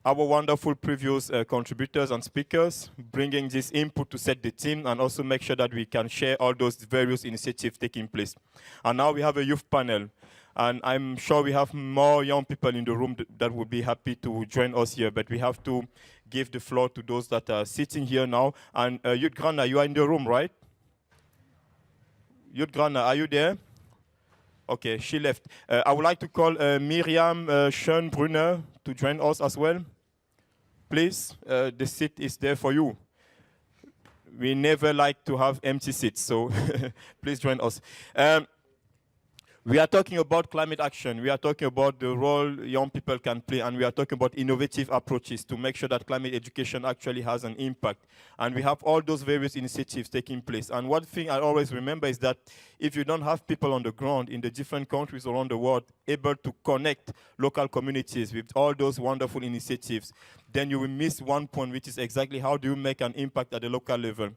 our wonderful previous contributors and speakers, bringing this input to set the theme and also make sure that we can share all those various initiatives taking place. And now we have a youth panel. And I'm sure we have more young people in the room that would be happy to join us here, but we have to give the floor to those that are sitting here now. And Jut Grana, you are in the room, right? Jut Grana, are you there? Okay, she left. I would like to call Miriam Schönbrunner to join us as well. Please, the seat is there for you. We never like to have empty seats, so please join us. We are talking about climate action. We are talking about the role young people can play, and we are talking about innovative approaches to make sure that climate education actually has an impact. And we have all those various initiatives taking place. And one thing I always remember is that if you don't have people on the ground in the different countries around the world able to connect local communities with all those wonderful initiatives, then you will miss one point, which is exactly how do you make an impact at the local level.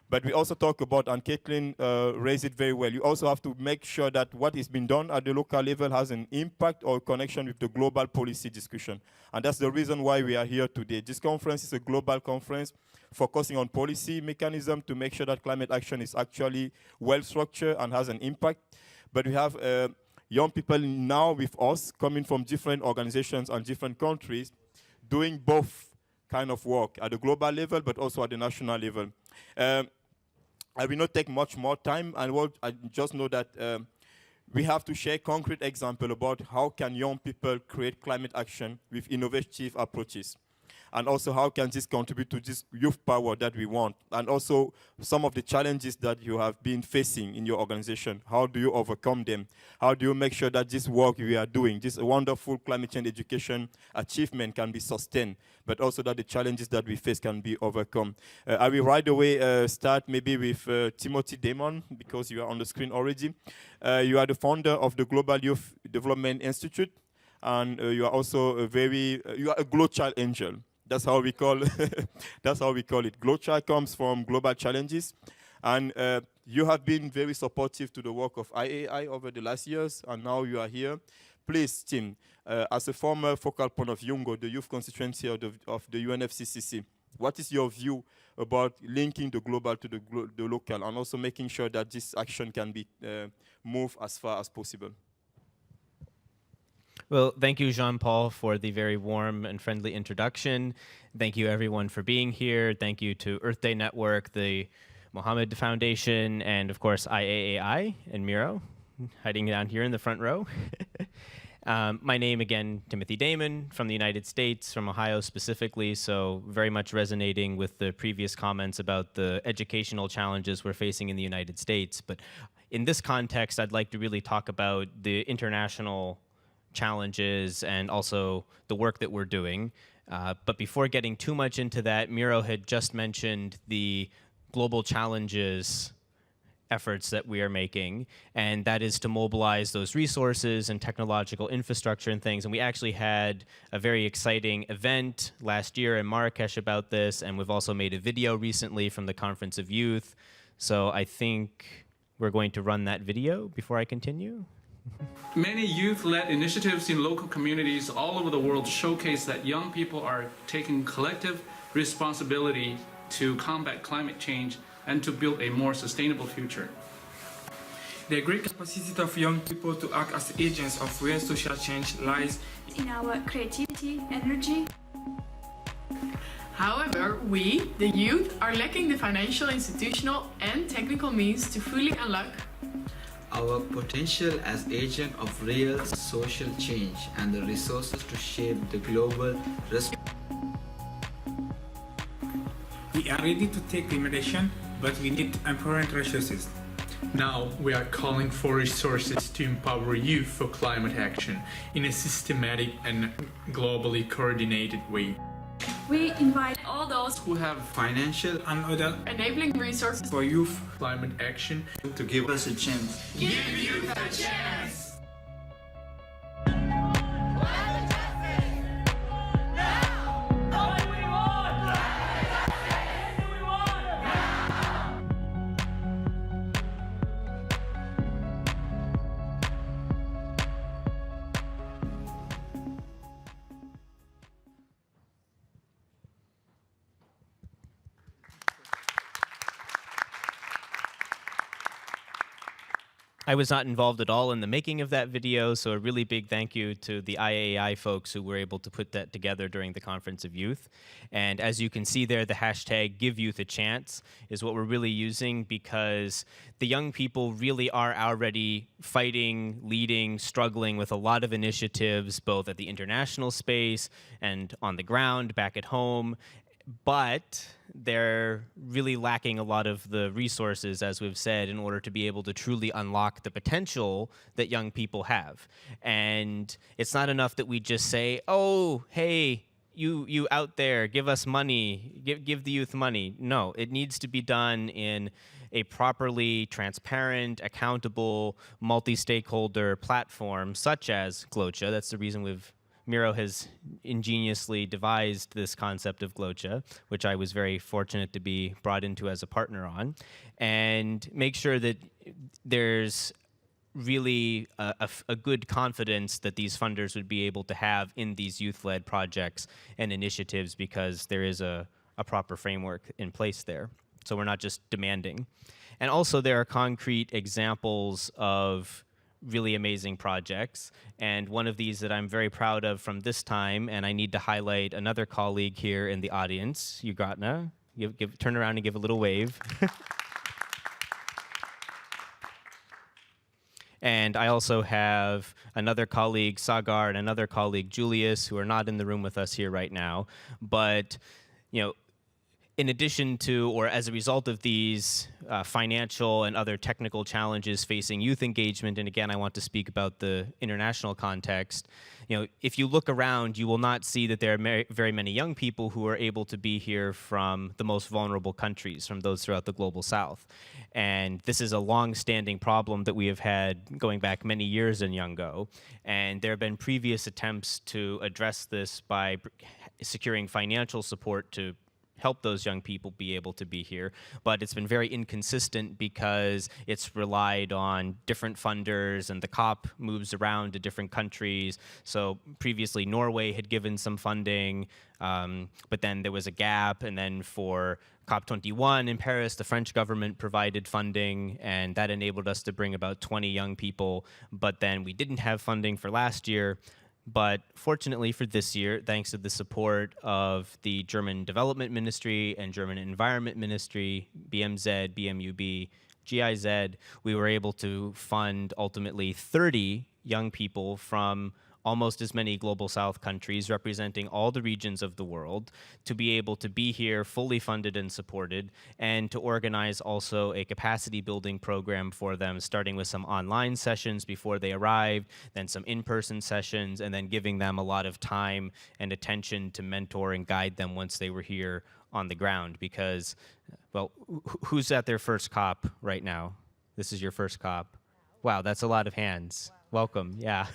But we also talk about, and Caitlin raised it very well, you also have to make sure that what is being done at the local level has an impact or connection with the global policy discussion. And that's the reason why we are here today. This conference is a global conference focusing on policy mechanism to make sure that climate action is actually well structured and has an impact. But we have young people now with us, coming from different organizations and different countries, doing both kind of work at the global level, but also at the national level. I will not take much more time, and I just know that we have to share concrete example about how can young people create climate action with innovative approaches. And also how can this contribute to this youth power that we want? And also some of the challenges that you have been facing in your organization. How do you overcome them? How do you make sure that this work we are doing, this wonderful climate change education achievement can be sustained, but also that the challenges that we face can be overcome? I will right away start maybe with Timothy Damon, because you are on the screen already. You are the founder of the Global Youth Development Institute, and you are also you are a Glow Child Angel. That's how we call that's how we call it. Glow Child comes from global challenges, and you have been very supportive to the work of IAAI over the last years, and now you are here. Please, Tim, as a former focal point of Yungo, the youth constituency of the UNFCCC, what is your view about linking the global to the local, and also making sure that this action can be moved as far as possible? Well, thank you, Jean-Paul, for the very warm and friendly introduction. Thank you, everyone, for being here. Thank you to Earth Day Network, the Mohammed Foundation, and, of course, IAAI and Miro, hiding down here in the front row. My name, again, Timothy Damon, from the United States, from Ohio specifically, so very much resonating with the previous comments about the educational challenges we're facing in the United States. But in this context, I'd like to really talk about the international challenges and also the work that we're doing. But before getting too much into that, Miro had just mentioned the global challenges efforts that we are making, and that is to mobilize those resources and technological infrastructure and things. And we actually had a very exciting event last year in Marrakesh about this, and we've also made a video recently from the Conference of Youth. So I think we're going to run that video before I continue. Many youth-led initiatives in local communities all over the world showcase that young people are taking collective responsibility to combat climate change and to build a more sustainable future. The great capacity of young people to act as agents of real social change lies in our creativity, energy. However, we, the youth, are lacking the financial, institutional and technical means to fully unlock our potential as agent of real social change and the resources to shape the global response. We are ready to take climate action, but we need important resources. Now we are calling for resources to empower youth for climate action in a systematic and globally coordinated way. We invite all those who have financial and other enabling resources for youth climate action to give us a chance. Give youth a chance! I was not involved at all in the making of that video, so a really big thank you to the IAAI folks who were able to put that together during the Conference of Youth. And as you can see there, the hashtag #GiveYouthAChance is what we're really using, because the young people really are already fighting, leading, struggling with a lot of initiatives, both at the international space and on the ground, back at home. But they're really lacking a lot of the resources, as we've said, in order to be able to truly unlock the potential that young people have. And it's not enough that we just say, oh, hey, you out there, give us money, give the youth money. No, it needs to be done in a properly transparent, accountable, multi-stakeholder platform, such as Glocha. That's the reason Miro has ingeniously devised this concept of Glocha, which I was very fortunate to be brought into as a partner on, and make sure that there's really a good confidence that these funders would be able to have in these youth-led projects and initiatives, because there is a proper framework in place there. So we're not just demanding. And also there are concrete examples of really amazing projects. And one of these that I'm very proud of from this time, and I need to highlight another colleague here in the audience, Yugratna. Turn around and give a little wave. And I also have another colleague, Sagar, and another colleague, Julius, who are not in the room with us here right now. But, you know, in addition to, or as a result of these financial and other technical challenges facing youth engagement, and again, I want to speak about the international context, you know, if you look around, you will not see that there are very many young people who are able to be here from the most vulnerable countries, from those throughout the global south. And this is a long-standing problem that we have had going back many years in Youngo. And there have been previous attempts to address this by securing financial support to help those young people be able to be here, but it's been very inconsistent because it's relied on different funders and the COP moves around to different countries. So previously Norway had given some funding, but then there was a gap, and then for COP21 in Paris, the French government provided funding, and that enabled us to bring about 20 young people, but then we didn't have funding for last year. But fortunately for this year, thanks to the support of the German Development Ministry and German Environment Ministry, BMZ, BMUB, GIZ, we were able to fund ultimately 30 young people from almost as many global south countries representing all the regions of the world to be able to be here fully funded and supported, and to organize also a capacity building program for them, starting with some online sessions before they arrived, then some in-person sessions, and then giving them a lot of time and attention to mentor and guide them once they were here on the ground. Because, well, who's at their first COP right now? This is your first COP. Wow, that's a lot of hands. Welcome, yeah.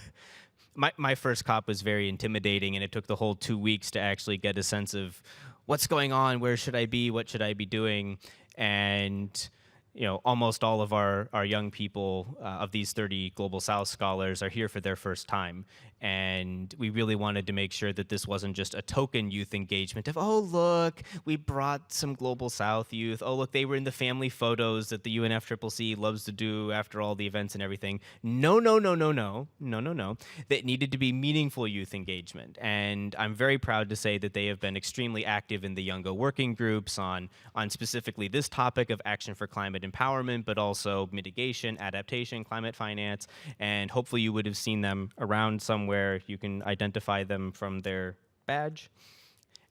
My first COP was very intimidating, and it took the whole 2 weeks to actually get a sense of what's going on, where should I be, what should I be doing, and you know, almost all of our young people of these 30 Global South scholars are here for their first time. And we really wanted to make sure that this wasn't just a token youth engagement of, oh, look, we brought some Global South youth. Oh, look, they were in the family photos that the UNFCCC loves to do after all the events and everything. No. That needed to be meaningful youth engagement. And I'm very proud to say that they have been extremely active in the Youngo working groups on specifically this topic of action for climate empowerment, but also mitigation, adaptation, climate finance. And hopefully you would have seen them around somewhere. You can identify them from their badge.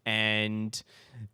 And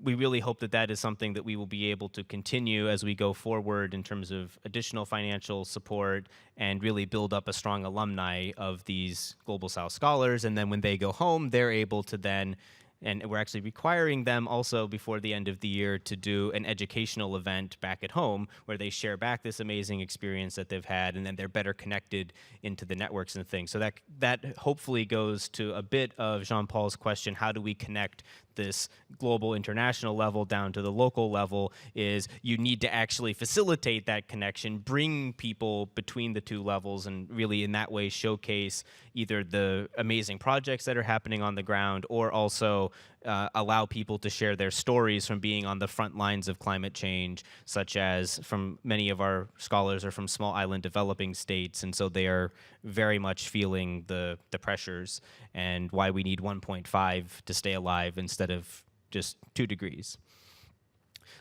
we really hope that that is something that we will be able to continue as we go forward in terms of additional financial support and really build up a strong alumni of these Global South scholars. And then when they go home, they're able to then, and we're actually requiring them also before the end of the year to do an educational event back at home where they share back this amazing experience that they've had, and then they're better connected into the networks and things. So that hopefully goes to a bit of Jean-Paul's question, how do we connect this global international level down to the local level, is you need to actually facilitate that connection, bring people between the two levels, and really in that way showcase either the amazing projects that are happening on the ground, or also allow people to share their stories from being on the front lines of climate change, such as from many of our scholars are from small island developing states, and so they are very much feeling the pressures and why we need 1.5 to stay alive instead of just 2 degrees.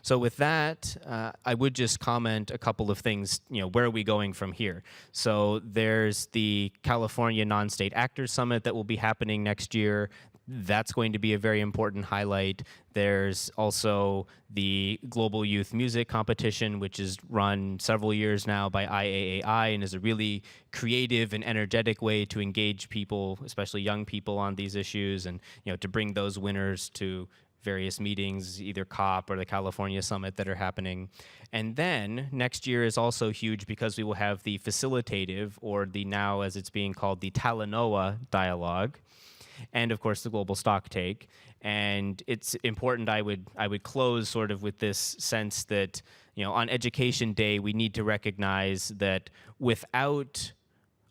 So with that, I would just comment a couple of things, you know, where are we going from here? So there's the California Non-State Actors Summit that will be happening next year. That's going to be a very important highlight. There's also the Global Youth Music Competition, which is run several years now by IAAI and is a really creative and energetic way to engage people, especially young people, on these issues, and you know, to bring those winners to various meetings, either COP or the California Summit that are happening. And then next year is also huge because we will have the facilitative, or the now as it's being called, the Talanoa Dialogue, and of course the Global Stocktake. And it's important, I would close sort of with this sense that, you know, on Education Day, we need to recognize that without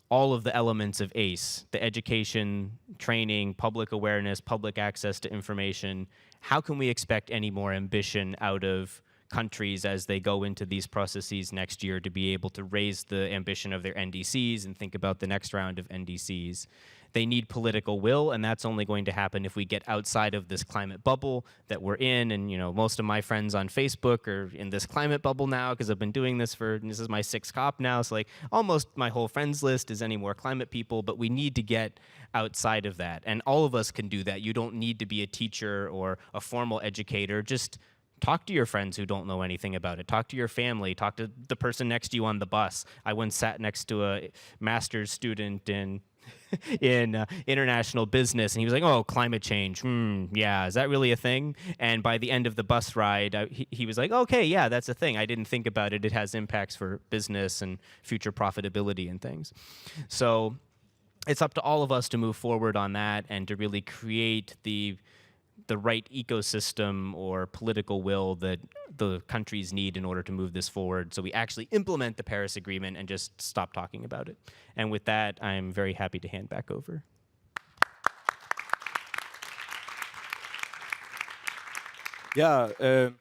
all of the elements of ACE, the education, training, public awareness, public access to information, how can we expect any more ambition out of countries as they go into these processes next year to be able to raise the ambition of their NDCs and think about the next round of NDCs. They need political will, and that's only going to happen if we get outside of this climate bubble that we're in. And most of my friends on Facebook are in this climate bubble now because I've been doing this this is my 6th COP now. So like almost my whole friends list is any more climate people, but we need to get outside of that. And all of us can do that. You don't need to be a teacher or a formal educator. Just talk to your friends who don't know anything about it. Talk to your family. Talk to the person next to you on the bus. I once sat next to a master's student in international business, and he was like, "Oh, climate change. Yeah, is that really a thing?" And by the end of the bus ride, he was like, "Okay, yeah, that's a thing. I didn't think about it. It has impacts for business and future profitability and things." So it's up to all of us to move forward on that and to really create the right ecosystem or political will that the countries need in order to move this forward, so we actually implement the Paris Agreement and just stop talking about it. And with that, I'm very happy to hand back over. Yeah,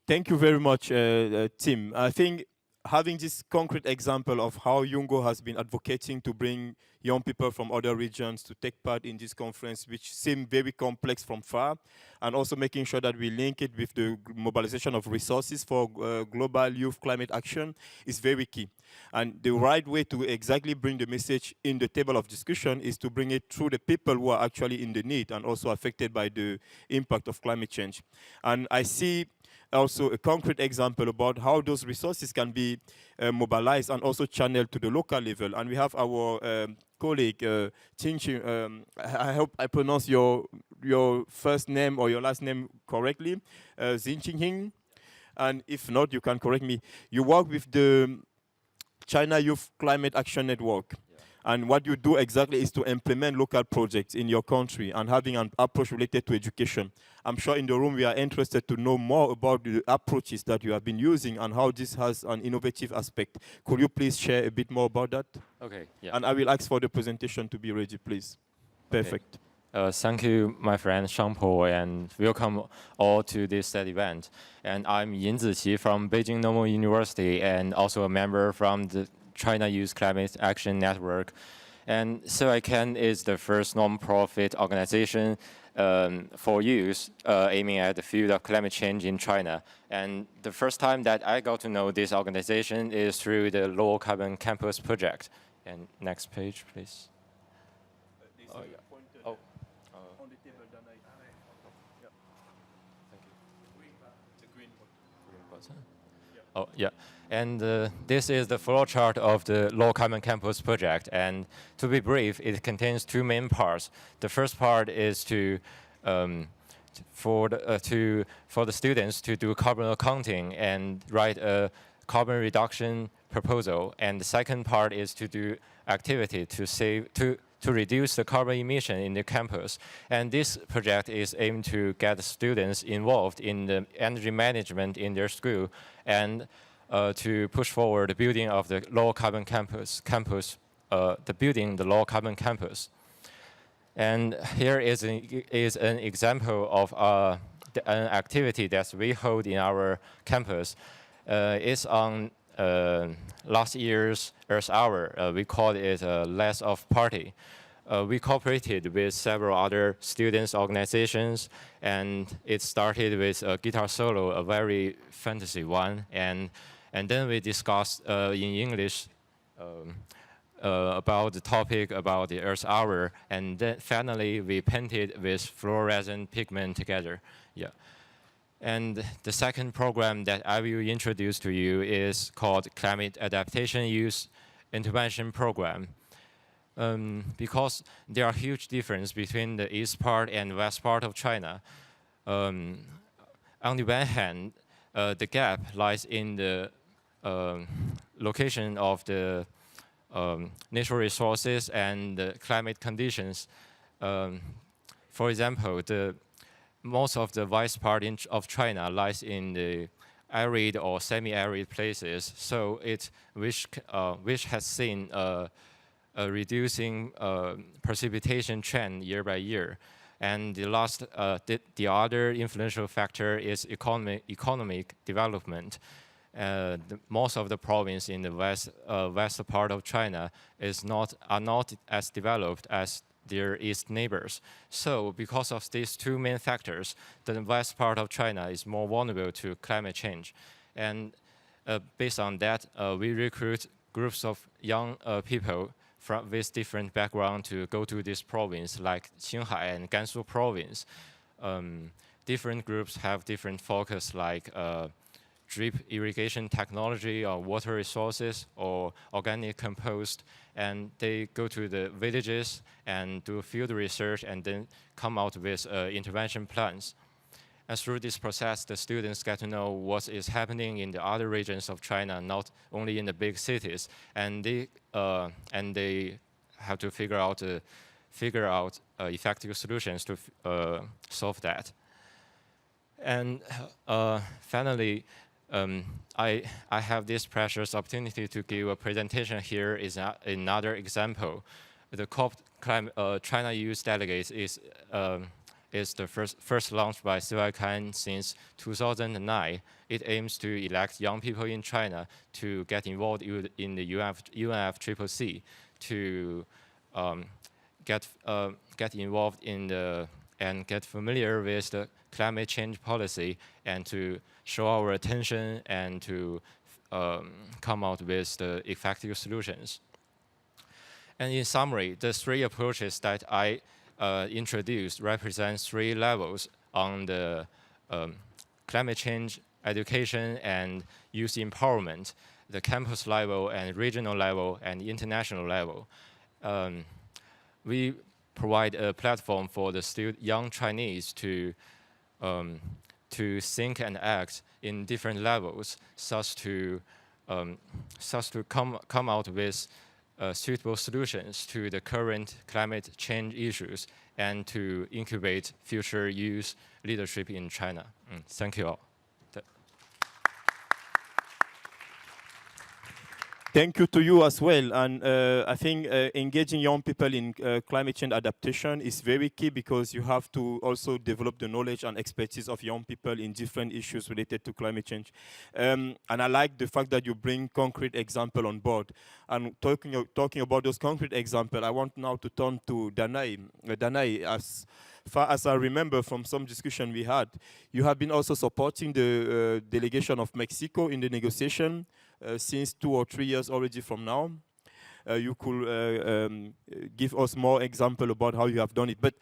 thank you very much, Tim. I think having this concrete example of how Yungo has been advocating to bring young people from other regions to take part in this conference, which seemed very complex from far, and also making sure that we link it with the mobilization of resources for global youth climate action is very key. And the right way to exactly bring the message in the table of discussion is to bring it through the people who are actually in the need and also affected by the impact of climate change. And I see also a concrete example about how those resources can be mobilized and also channeled to the local level. And we have our colleague, Qingqing, I hope I pronounce your first name or your last name correctly, Qingqing. And if not, you can correct me. You work with the China Youth Climate Action Network. And what you do exactly is to implement local projects in your country and having an approach related to education. I'm sure in the room we are interested to know more about the approaches that you have been using and how this has an innovative aspect. Could you please share a bit more about that? Okay, yeah. And I will ask for the presentation to be ready, please. Perfect. Okay. Thank you, my friend Shang-Po, and welcome all to this event. And I'm Yin Ziqi from Beijing Normal University and also a member from the China Youth Climate Action Network. And SOICAN is the first non-profit organization for youth aiming at the field of climate change in China. And the first time that I got to know this organization is through the Low Carbon Campus project. And next page, please. Oh, yeah. Oh. On the table, then yeah. Thank you. The green button. Oh, yeah. And this is the flow chart of the Low Carbon Campus project. And to be brief, it contains two main parts. The first part is for the students to do carbon accounting and write a carbon reduction proposal. And the second part is to do activity to reduce the carbon emission in the campus. And this project is aimed to get students involved in the energy management in their school and to push forward the building of the low carbon campus, the low carbon campus. And here is an example of an activity that we hold in our campus. It's on last year's Earth Hour. We called it Less Off Party. We cooperated with several other students' organizations, and it started with a guitar solo, a very fantasy one, and then we discussed in English about the topic about the Earth Hour, and then finally we painted with fluorescent pigment together. Yeah. And the second program that I will introduce to you is called Climate Adaptation Youth Intervention Program. Because there are huge differences between the east part and west part of China. On the one hand, the gap lies in the location of the natural resources and the climate conditions. For example, most of the west part of China lies in the arid or semi-arid places, so which has seen a reducing precipitation trend year by year. And the other influential factor is economic development. Most of the provinces in the west part of China are not as developed as their east neighbors. So because of these two main factors, the west part of China is more vulnerable to climate change. And based on that, we recruit groups of young people with different background to go to this province, like Qinghai and Gansu province. Different groups have different focus, like drip irrigation technology or water resources or organic compost, and they go to the villages and do field research and then come out with intervention plans. And through this process, the students get to know what is happening in the other regions of China, not only in the big cities, and they have to figure out effective solutions to solve that. And finally, I have this precious opportunity to give a presentation here. Is another example. The COP China Youth Delegates is the first launched by CYCAN since 2009. It aims to elect young people in China to get involved in the UNFCCC, to get involved in and get familiar with the climate change policy, and to show our attention and to come out with the effective solutions. And in summary, the three approaches that I introduced represent three levels on the climate change, education, and youth empowerment: the campus level and regional level and international level. We provide a platform for the young Chinese to think and act in different levels, such to come out with suitable solutions to the current climate change issues and to incubate future youth leadership in China. Thank you all. Thank you to you as well. And I think engaging young people in climate change adaptation is very key, because you have to also develop the knowledge and expertise of young people in different issues related to climate change. And I like the fact that you bring concrete example on board. And talking about those concrete examples, I want now to turn to Danai. Danai, as far as I remember from some discussion we had, you have been also supporting the delegation of Mexico in the negotiation since 2 or 3 years already from now. You could give us more example about how you have done it. But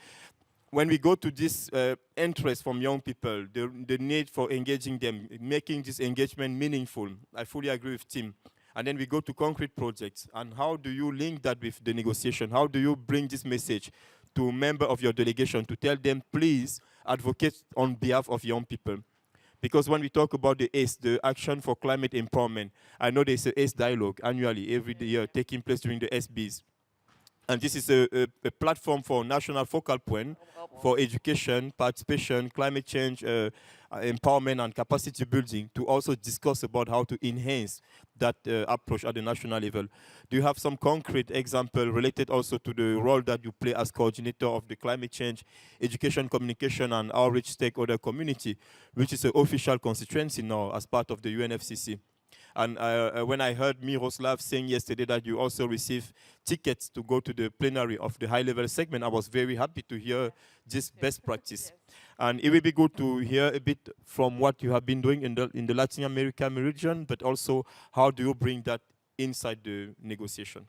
when we go to this interest from young people, the need for engaging them, making this engagement meaningful, I fully agree with Tim. And then we go to concrete projects. And how do you link that with the negotiation? How do you bring this message to a member of your delegation to tell them, please advocate on behalf of young people? Because when we talk about the ACE, the Action for Climate Empowerment, I know there's an ACE dialogue annually, every year, taking place during the SBs. And this is a platform for national focal point for education, participation, climate change, empowerment, and capacity building, to also discuss about how to enhance that approach at the national level. Do you have some concrete example related also to the role that you play as coordinator of the climate change, education, communication, and outreach stakeholder community, which is an official constituency now as part of the UNFCCC? And when I heard Miroslav saying yesterday that you also receive tickets to go to the plenary of the high-level segment, I was very happy to hear this best practice. And it will be good to hear a bit from what you have been doing in the Latin American region, but also how do you bring that inside the negotiation?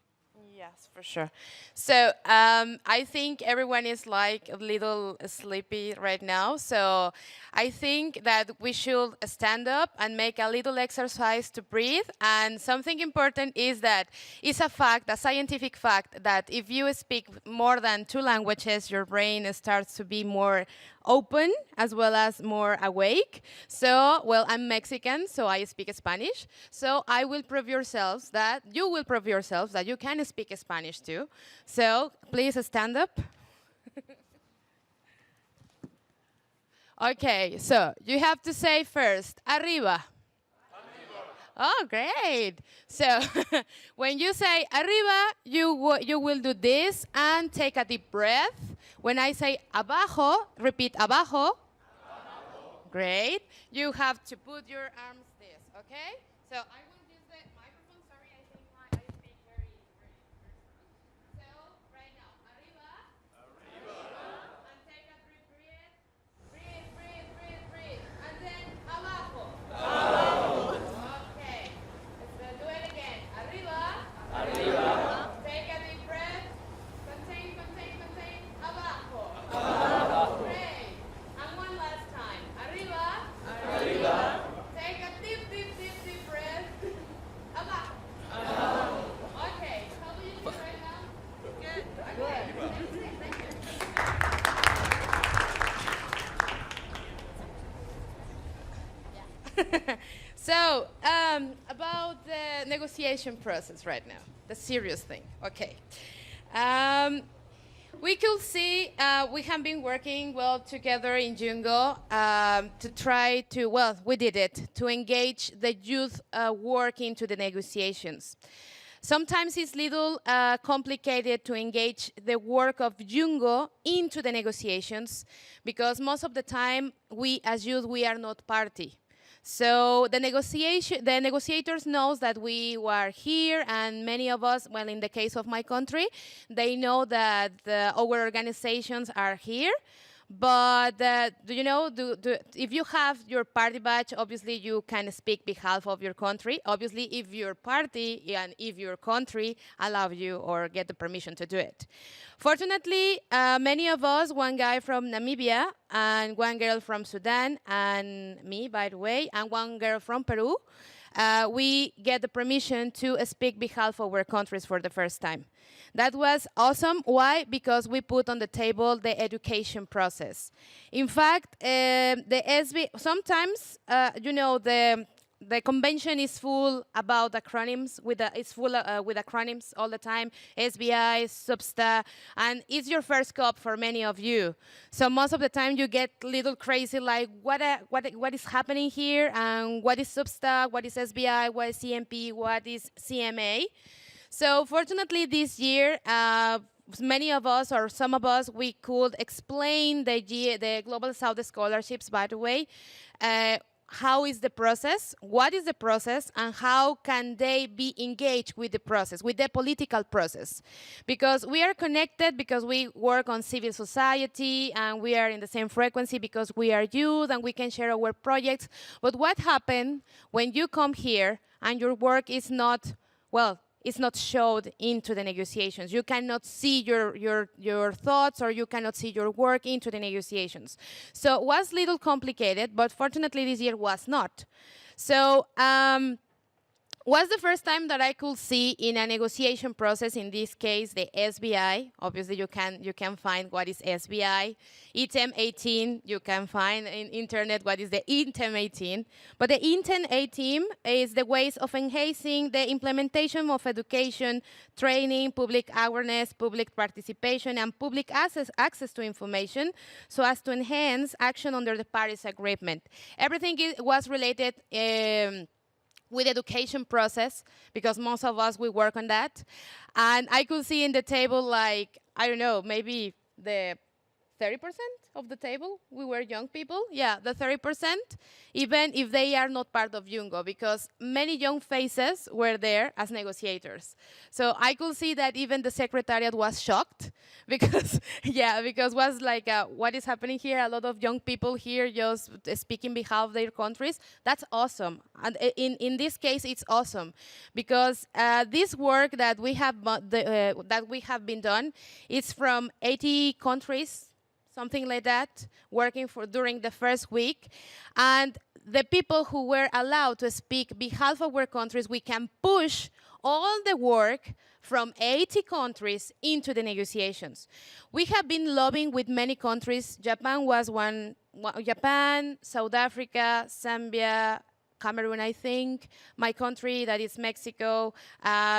Yes, for sure. So I think everyone is like a little sleepy right now. So I think that we should stand up and make a little exercise to breathe. And something important is that it's a fact, a scientific fact, that if you speak more than 2 languages, your brain starts to be more open as well as more awake. So, well, I'm Mexican, so I speak Spanish. So I will prove yourselves that you will prove yourselves that you can speak Spanish too. So please stand up. Okay, so you have to say first, arriba. Oh, great. So when you say arriba, you will do this and take a deep breath. When I say abajo, repeat abajo. Great. You have to put your arms this, okay? So I will use the microphone. Sorry, I think I speak very. So right now, arriba. And take a deep breath. Breathe. And then abajo. Okay. Let's do it again. Arriba. Take a deep breath. Contain. Abajo. Great. And one last time. Arriba. Take a deep breath. Abajo. Okay. How do you do right now? Good. Okay. Thank you. So, about the negotiation process right now, the serious thing. Okay. We could see we have been working well together in Jungo to try to, we did it, to engage the youth work into the negotiations. Sometimes it's a little complicated to engage the work of Jungo into the negotiations because most of the time we as youth, we are not party. So the negotiators knows that we were here, and many of us, well, in the case of my country, they know that our organizations are here. But if you have your party badge, obviously you can speak behalf of your country. Obviously, if your party and if your country allow you or get the permission to do it. Fortunately, many of us, one guy from Namibia and one girl from Sudan, and me, by the way, and one girl from Peru, we get the permission to speak behalf of our countries for the first time. That was awesome. Why? Because we put on the table the education process. In fact, sometimes, the convention is full about acronyms. It's full with acronyms all the time. SBI, Substa, and it's your first COP for many of you. So most of the time you get a little crazy, like what is happening here, and what is Substa, what is SBI, what is CMP, what is CMA. So fortunately this year, many of us, or some of us, we could explain the Global South scholarships, by the way. How is the process, what is the process, and how can they be engaged with the process, with the political process. Because we are connected, because we work on civil society, and we are in the same frequency because we are youth, and we can share our projects. But what happens when you come here and your work is not, it's not showed into the negotiations? You cannot see your thoughts, or you cannot see your work into the negotiations. So it was a little complicated, but fortunately this year was not. So was the first time that I could see in a negotiation process, in this case the SBI. Obviously you can find what is SBI. ITEM 18, you can find in internet what is the ITEM 18. But the ITEM 18 is the ways of enhancing the implementation of education, training, public awareness, public participation, and public access to information, so as to enhance action under the Paris Agreement. Everything was related with education process, because most of us, we work on that. And I could see in the table, like, I don't know, maybe the 30% of the table, we were young people. Yeah, the 30%, even if they are not part of Jungo, because many young faces were there as negotiators. So I could see that even the secretariat was shocked, because, because was like, what is happening here? A lot of young people here just speaking behalf of their countries. That's awesome. And in this case, it's awesome, because this work that we have been done, it's from 80 countries, something like that, working during the first week. And the people who were allowed to speak behalf of our countries, we can push all the work from 80 countries into the negotiations. We have been lobbying with many countries. Japan was one, Japan, South Africa, Zambia, Cameroon, I think, my country, that is Mexico,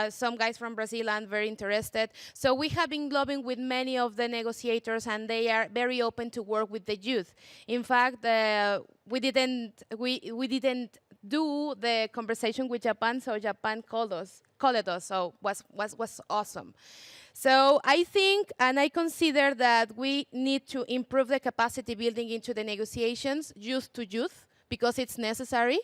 some guys from Brazil are very interested. So we have been lobbying with many of the negotiators, and they are very open to work with the youth. In fact, we didn't do the conversation with Japan, so Japan called us, so was awesome. So I think, and I consider that we need to improve the capacity building into the negotiations, youth to youth, because it's necessary.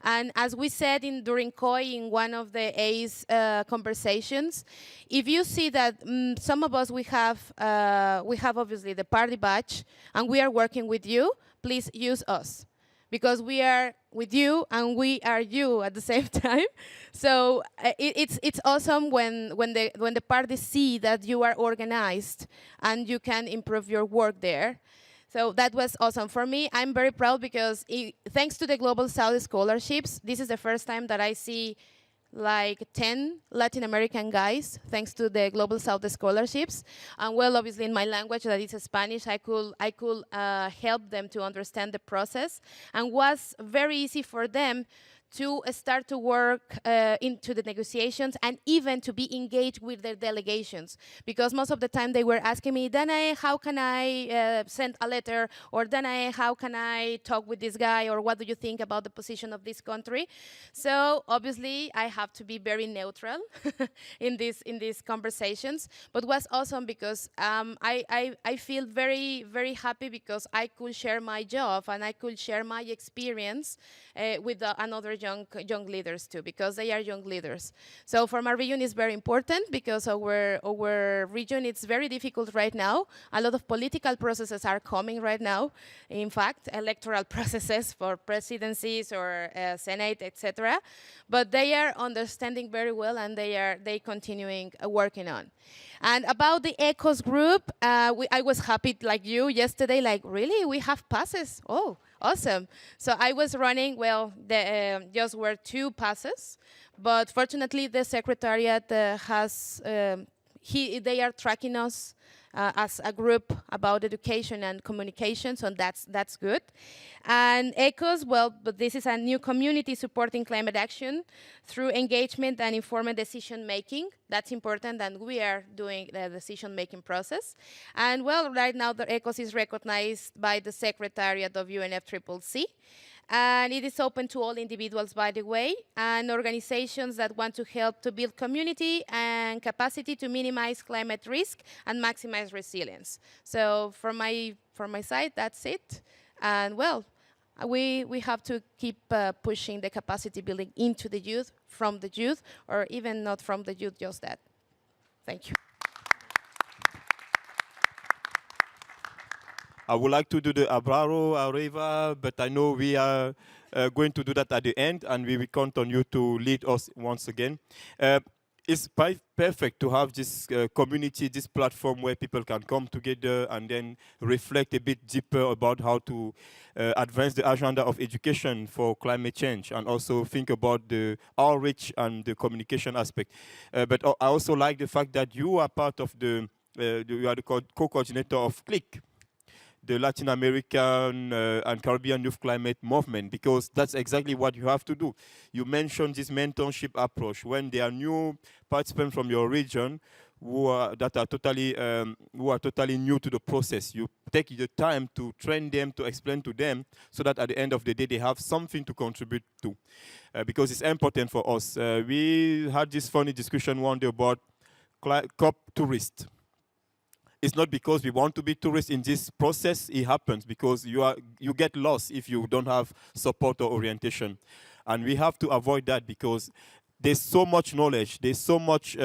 And as we said during COI in one of the A's conversations, if you see that some of us, we have obviously the party badge, and we are working with you, please use us. Because we are with you and we are you at the same time. So it's awesome when the parties see that you are organized and you can improve your work there. So that was awesome. For me, I'm very proud because thanks to the Global South scholarships, this is the first time that I see like 10 Latin American guys, thanks to the Global South scholarships. And well, obviously in my language, that is Spanish, I could help them to understand the process. And was very easy for them to start to work into the negotiations and even to be engaged with their delegations. Because most of the time they were asking me, Danae, how can I send a letter? Or Danae, how can I talk with this guy? Or what do you think about the position of this country? So obviously I have to be very neutral in these conversations. But was awesome because I feel very, very happy because I could share my job and I could share my experience with another young leaders too, because they are young leaders. So for my region, it's very important because our region, it's very difficult right now. A lot of political processes are coming right now. In fact, electoral processes for presidencies or Senate, etc. But they are understanding very well, and they continuing working on. And about the ECOS group, I was happy like you yesterday, like, really, we have passes? Oh, awesome. So I was running, well, just were 2 passes, but fortunately the secretariat they are tracking us as a group about education and communication, so that's good. And ECOS, well, but this is a new community supporting climate action through engagement and informed decision making. That's important, and we are doing the decision-making process. And well, right now the ECOS is recognized by the Secretariat of UNFCCC, and it is open to all individuals, by the way, and organizations that want to help to build community and capacity to minimize climate risk and maximize resilience. So from my side, that's it. And well, we have to keep pushing the capacity building into the youth, from the youth, or even not from the youth, just that. Thank you. I would like to do the Abraro, Areva, but I know we are going to do that at the end, and we will count on you to lead us once again. It's perfect to have this community, this platform where people can come together and then reflect a bit deeper about how to advance the agenda of education for climate change, and also think about the outreach and the communication aspect. But I also like the fact that you are part of you are the co-coordinator of CLIC, the Latin American and Caribbean Youth Climate Movement, because that's exactly what you have to do. You mentioned this mentorship approach. When there are new participants from your region who are totally new to the process, you take the time to train them, to explain to them, so that at the end of the day they have something to contribute to, because it's important for us. We had this funny discussion one day about COP tourists. It's not because we want to be tourists in this process. It happens because you get lost if you don't have support or orientation. And we have to avoid that because there's so much knowledge, there's so much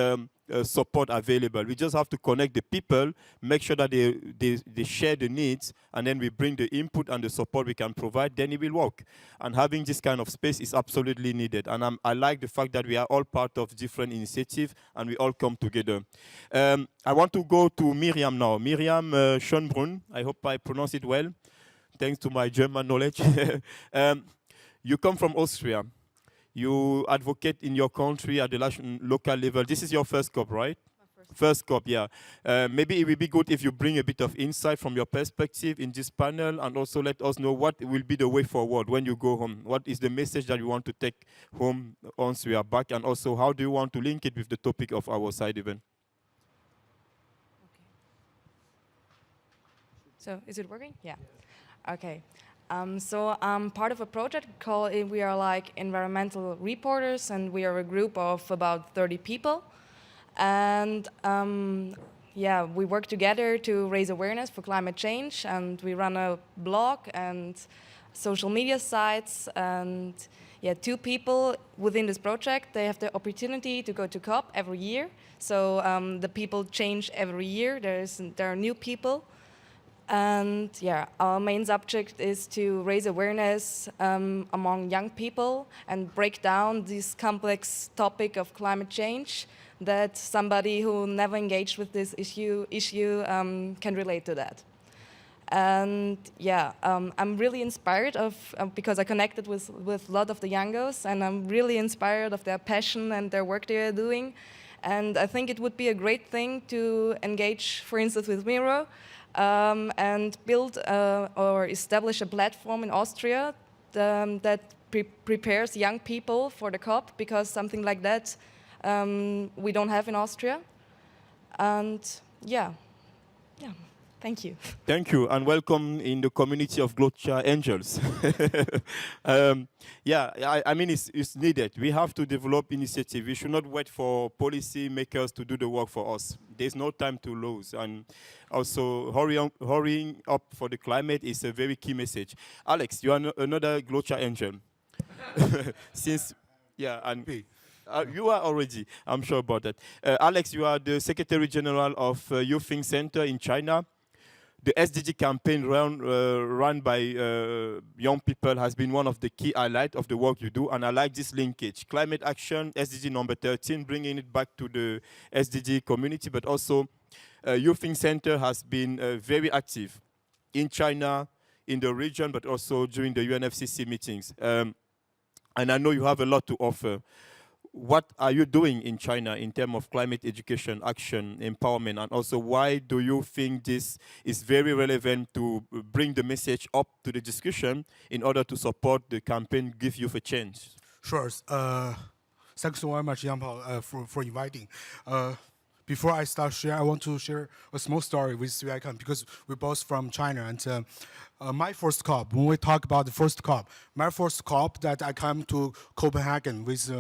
support available. We just have to connect the people, make sure that they share the needs, and then we bring the input and the support we can provide, then it will work. And having this kind of space is absolutely needed. And I like the fact that we are all part of different initiatives and we all come together. I want to go to Miriam now. Miriam Schönbrunn, I hope I pronounce it well, thanks to my German knowledge. You come from Austria. You advocate in your country at the local level. This is your first COP, right? First COP, yeah. Maybe it will be good if you bring a bit of insight from your perspective in this panel, and also let us know what will be the way forward when you go home. What is the message that you want to take home once we are back, and also how do you want to link it with the topic of our side event? So is it working? Yeah. Okay. So I'm part of a project called We Are Like Environmental Reporters, and we are a group of about 30 people. And yeah, we work together to raise awareness for climate change, and we run a blog and social media sites. And yeah, 2 people within this project, they have the opportunity to go to COP every year. So the people change every year. There are new people. And yeah, our main subject is to raise awareness among young people and break down this complex topic of climate change that somebody who never engaged with this issue can relate to that. And yeah, I'm really inspired because I connected with a lot of the youngos, and I'm really inspired of their passion and their work they are doing. And I think it would be a great thing to engage, for instance, with Miro, and build or establish a platform in Austria that prepares young people for the COP, because something like that we don't have in Austria. And yeah, thank you. Thank you, and welcome in the community of Glocha Angels. Yeah, I mean, it's needed. We have to develop initiative. We should not wait for policy makers to do the work for us. There's no time to lose. And also, hurrying up for the climate is a very key message. Alex, you are another Glocha Angel. You are already, I'm sure about that. Alex, you are the Secretary General of Youth Think Center in China. The SDG campaign run by young people has been one of the key highlights of the work you do, and I like this linkage. Climate action, SDG number 13, bringing it back to the SDG community, but also Youth Think Center has been very active in China, in the region, but also during the UNFCCC meetings. And I know you have a lot to offer. What are you doing in China in terms of climate education, action, empowerment, and also why do you think this is very relevant to bring the message up to the discussion in order to support the campaign, give youth a chance? Sure. Thanks so very much, Yang Pao, for inviting. Before I start share, I want to share a small story with Sui Aikan, because we're both from China. And my first COP, when we talk about the first COP, my first COP that I come to Copenhagen with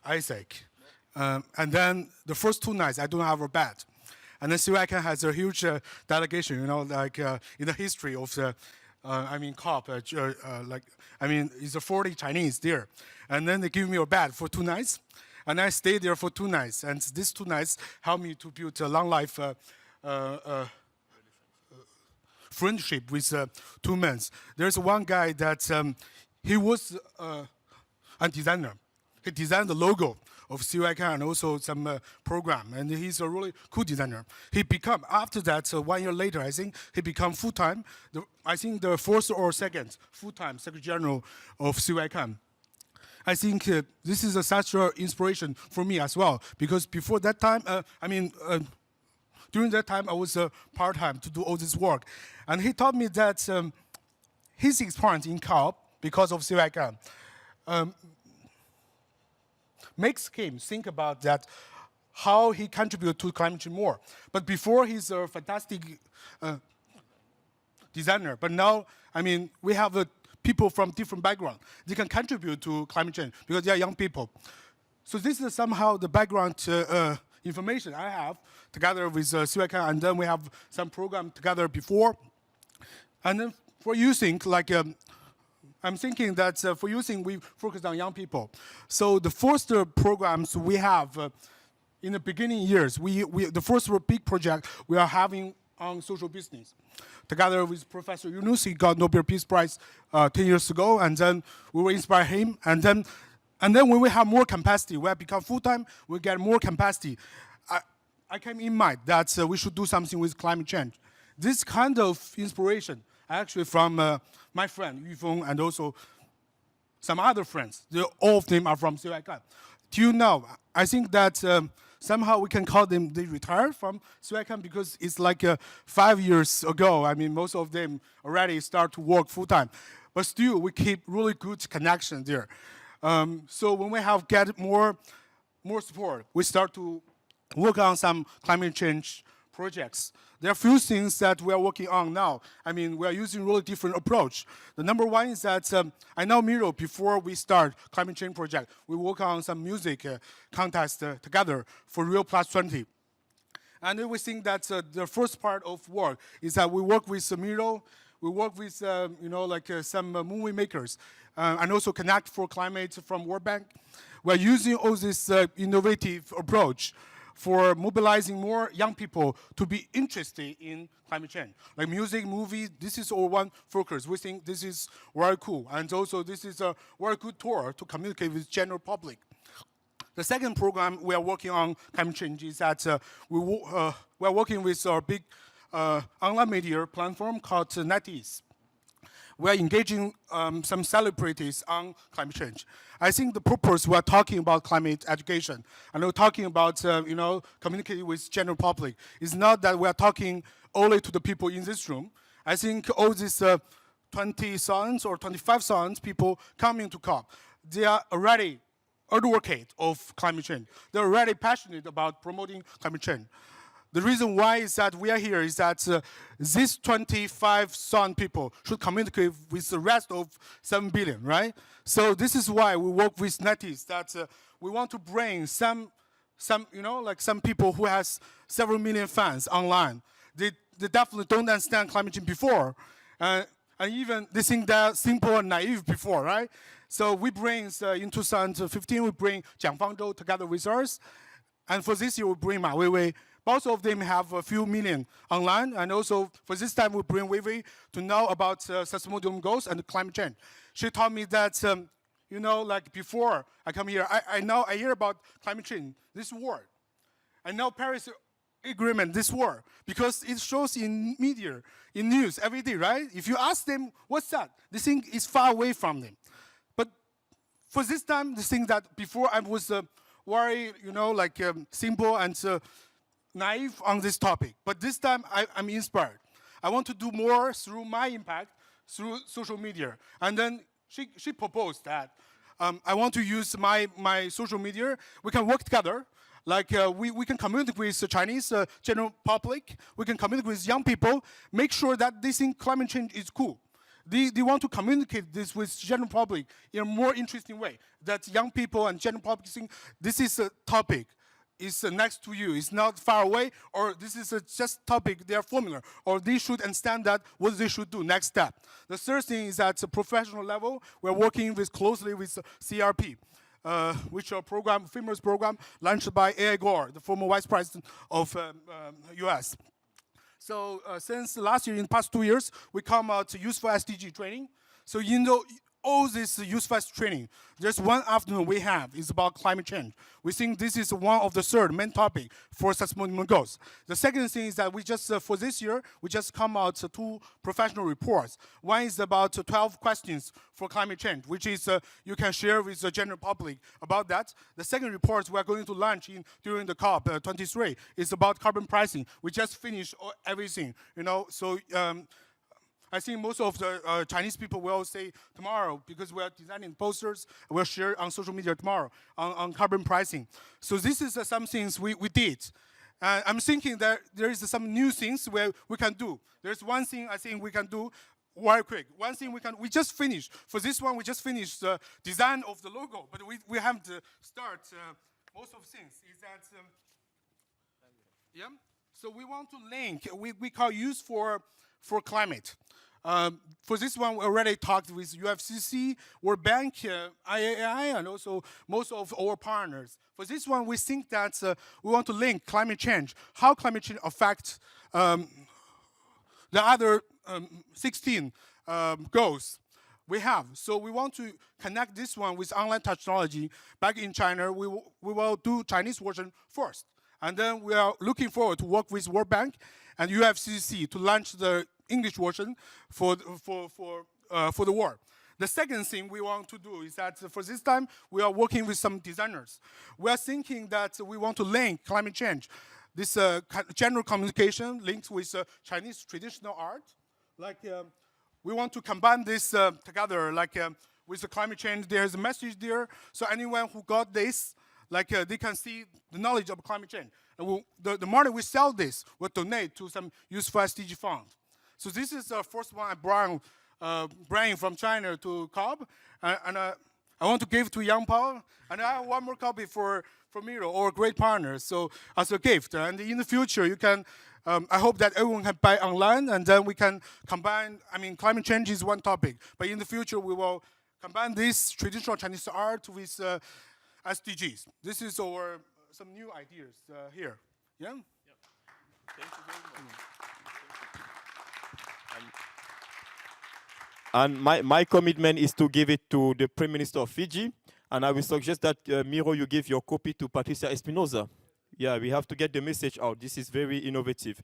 Isaac. And then the first 2 nights, I don't have a bed. And then Sui Aikan has a huge delegation, like in the history of the, COP, it's a 40 Chinese there. And then they give me a bed for 2 nights. And I stayed there for 2 nights. And these 2 nights helped me to build a long life friendship with 2 men. There's one guy that he was a designer. He designed the logo of CYK and also some program. And he's a really cool designer. He become, after that, 1 year later, I think, he become full-time, I think the first or second full-time Secretary General of CYK. I think this is such an inspiration for me as well, because before that time, during that time, I was part-time to do all this work. And he told me that his experience in COP, because of CYK, makes him think about that, how he contribute to climate change more. But before, he's a fantastic designer. But now, we have people from different backgrounds. They can contribute to climate change because they are young people. So this is somehow the background information I have together with CYK, and then we have some program together before. And then for using, I'm thinking that for using, we focus on young people. So the first programs we have in the beginning years, the first big project we are having on social business. Together with Professor Yunus, he got Nobel Peace Prize 10 years ago, and then we will inspire him. And then when we have more capacity, we have become full-time, we get more capacity. I came in mind that we should do something with climate change. This kind of inspiration, actually from my friend Yu Feng and also some other friends. All of them are from CYK. Till now, I think that somehow we can call them, they retired from CYK because it's like 5 years ago. Most of them already start to work full-time. But still, we keep really good connection there. So when we have get more support, we start to work on some climate change projects. There are a few things that we are working on now. I mean, we are using really different approach. The number one is that I know Miro, before we start climate change project, we work on some music contest together for Rio Plus 20. And then we think that the first part of work is that we work with Miro, we work with some movie makers, and also Connect for Climate from World Bank. We're using all this innovative approach for mobilizing more young people to be interested in climate change. Like music, movies, this is all one focus. We think this is very cool. And also this is a very good tool to communicate with general public. The second program we are working on climate change is that we are working with our big online media platform called NetEase. We are engaging some celebrities on climate change. I think the purpose we are talking about climate education and we're talking about communicating with general public is not that we are talking only to the people in this room. I think all these 20,000 or 25,000 people coming to COP, they are already advocate of climate change. They're already passionate about promoting climate change. The reason why is that we are here is that these 25,000 people should communicate with the rest of 7 billion, right? So this is why we work with NetEase, that we want to bring some people who has several million fans online. They definitely don't understand climate change before. And even they think they're simple and naive before, right? So we bring, in 2015, we bring Jiang Fangzhou together with us. And for this year, we bring Ma Weiwei. Both of them have a few million online. And also, for this time, we bring Weiwei to know about sustainable goals and climate change. She told me that, like before I come here, I hear about climate change, this word. I know Paris Agreement, this word, because it shows in media, in news every day, right? If you ask them, what's that? They think it's far away from them. But for this time, they think that before I was very, simple and naive on this topic. But this time, I'm inspired. I want to do more through my impact, through social media. And then she proposed that I want to use my social media. We can work together. Like we can communicate with the Chinese general public. We can communicate with young people. Make sure that they think climate change is cool. They want to communicate this with general public in a more interesting way. That young people and general public think this is a topic. It's next to you. It's not far away. Or this is just topic. They are formula. Or they should understand that what they should do next step. The third thing is at the professional level, we're working closely with CRP. Which is a famous program launched by A.I. Gore, the former vice president of US. So since last year, in the past 2 years, we come out to useful SDG training. So all this useful training, there's one afternoon we have is about climate change. We think this is one of the third main topic for sustainable goals. The second thing is that we just, for this year, we just come out 2 professional reports. One is about 12 questions for climate change, which is you can share with the general public about that. The second report we are going to launch during the COP 23 is about carbon pricing. We just finished everything, so I think most of the Chinese people will say tomorrow, because we are designing posters, we'll share on social media tomorrow on carbon pricing. So this is some things we did. I'm thinking that there is some new things where we can do. There's one thing I think we can do very quick. One thing we just finished. For this one, we just finished the design of the logo, but we have to start most of things. Is that, So we want to link, we call use for climate. For this one, we already talked with UFCC, World Bank, IAAI, and also most of our partners. For this one, we think that we want to link climate change, how climate change affects the other 16 goals we have. So we want to connect this one with online technology. Back in China, we will do Chinese version first. And then we are looking forward to work with World Bank and UFCC to launch the English version for the world. The second thing we want to do is that for this time, we are working with some designers. We are thinking that we want to link climate change, this general communication linked with Chinese traditional art. Like we want to combine this together, like with the climate change, there's a message there. So anyone who got this, like they can see the knowledge of climate change. And the money we sell this, we'll donate to some useful SDG fund. So this is the first one I bring from China to COP, and I want to give to Young Power, and I have one more copy for Miro, our great partners, so as a gift. And in the future, you can, I hope that everyone can buy online, and then we can combine, I mean, climate change is one topic, but in the future, we will combine this traditional Chinese art with SDGs. This is our, some new ideas here, yeah? Thank you very much. And my commitment is to give it to the Prime Minister of Fiji. And I will suggest that, Miro, you give your copy to Patricia Espinosa. Yeah, we have to get the message out. This is very innovative.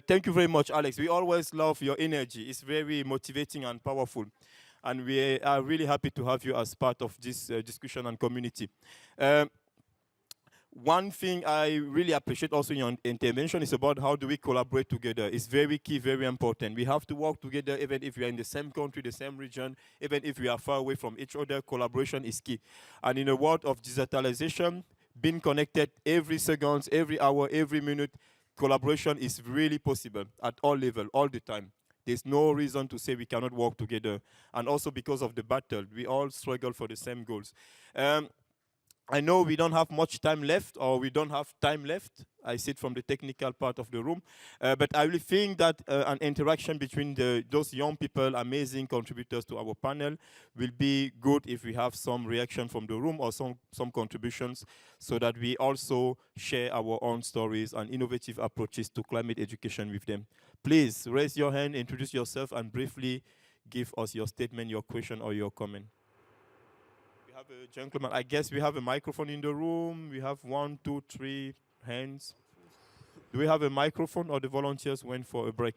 Thank you very much, Alex. We always love your energy. It's very motivating and powerful. And we are really happy to have you as part of this discussion and community. One thing I really appreciate also in your intervention is about how do we collaborate together. It's very key, very important. We have to work together even if we are in the same country, the same region, even if we are far away from each other, collaboration is key. And in a world of digitalization, being connected every second, every hour, every minute, collaboration is really possible at all levels, all the time. There's no reason to say we cannot work together. And also because of the battle, we all struggle for the same goals. I know we don't have much time left, or we don't have time left. I see it from the technical part of the room. But I really think that an interaction between those young people, amazing contributors to our panel, will be good if we have some reaction from the room or some contributions, so that we also share our own stories and innovative approaches to climate education with them. Please raise your hand, introduce yourself, and briefly give us your statement, your question, or your comment. Have a gentleman. I guess we have a microphone in the room. We have 1, 2, 3 hands. Do we have a microphone, or the volunteers went for a break?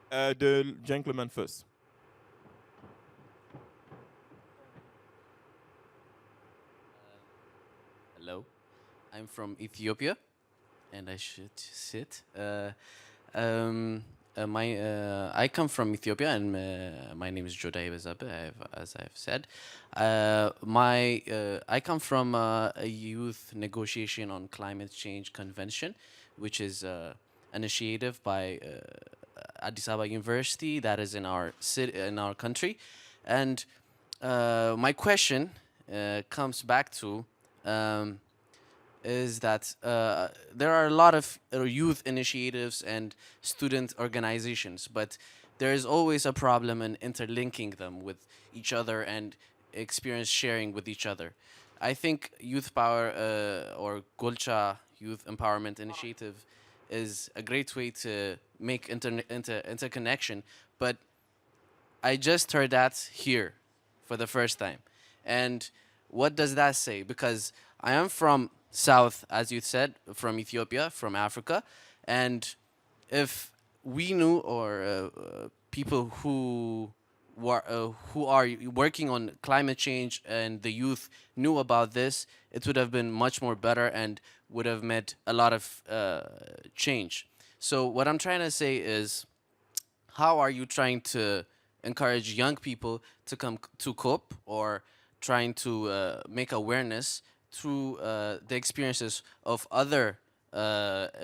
The gentleman first. Hello, I'm from Ethiopia, and I should sit. I come from Ethiopia, and my name is Jodai Bezabe, as I've said. I come from a youth negotiation on climate change convention, which is an initiative by Addis Ababa University that is in our city, in our country. And my question comes back to is that there are a lot of youth initiatives and student organizations, but there is always a problem in interlinking them with each other and experience sharing with each other. I think Youth Power or Golcha Youth Empowerment Initiative is a great way to make interconnection, but I just heard that here for the first time. And what does that say? Because I am from South, as you said, from Ethiopia, from Africa, and if we knew, or people who are working on climate change and the youth knew about this, it would have been much more better and would have made a lot of change. So what I'm trying to say is, how are you trying to encourage young people to come to COP, or trying to make awareness through the experiences of other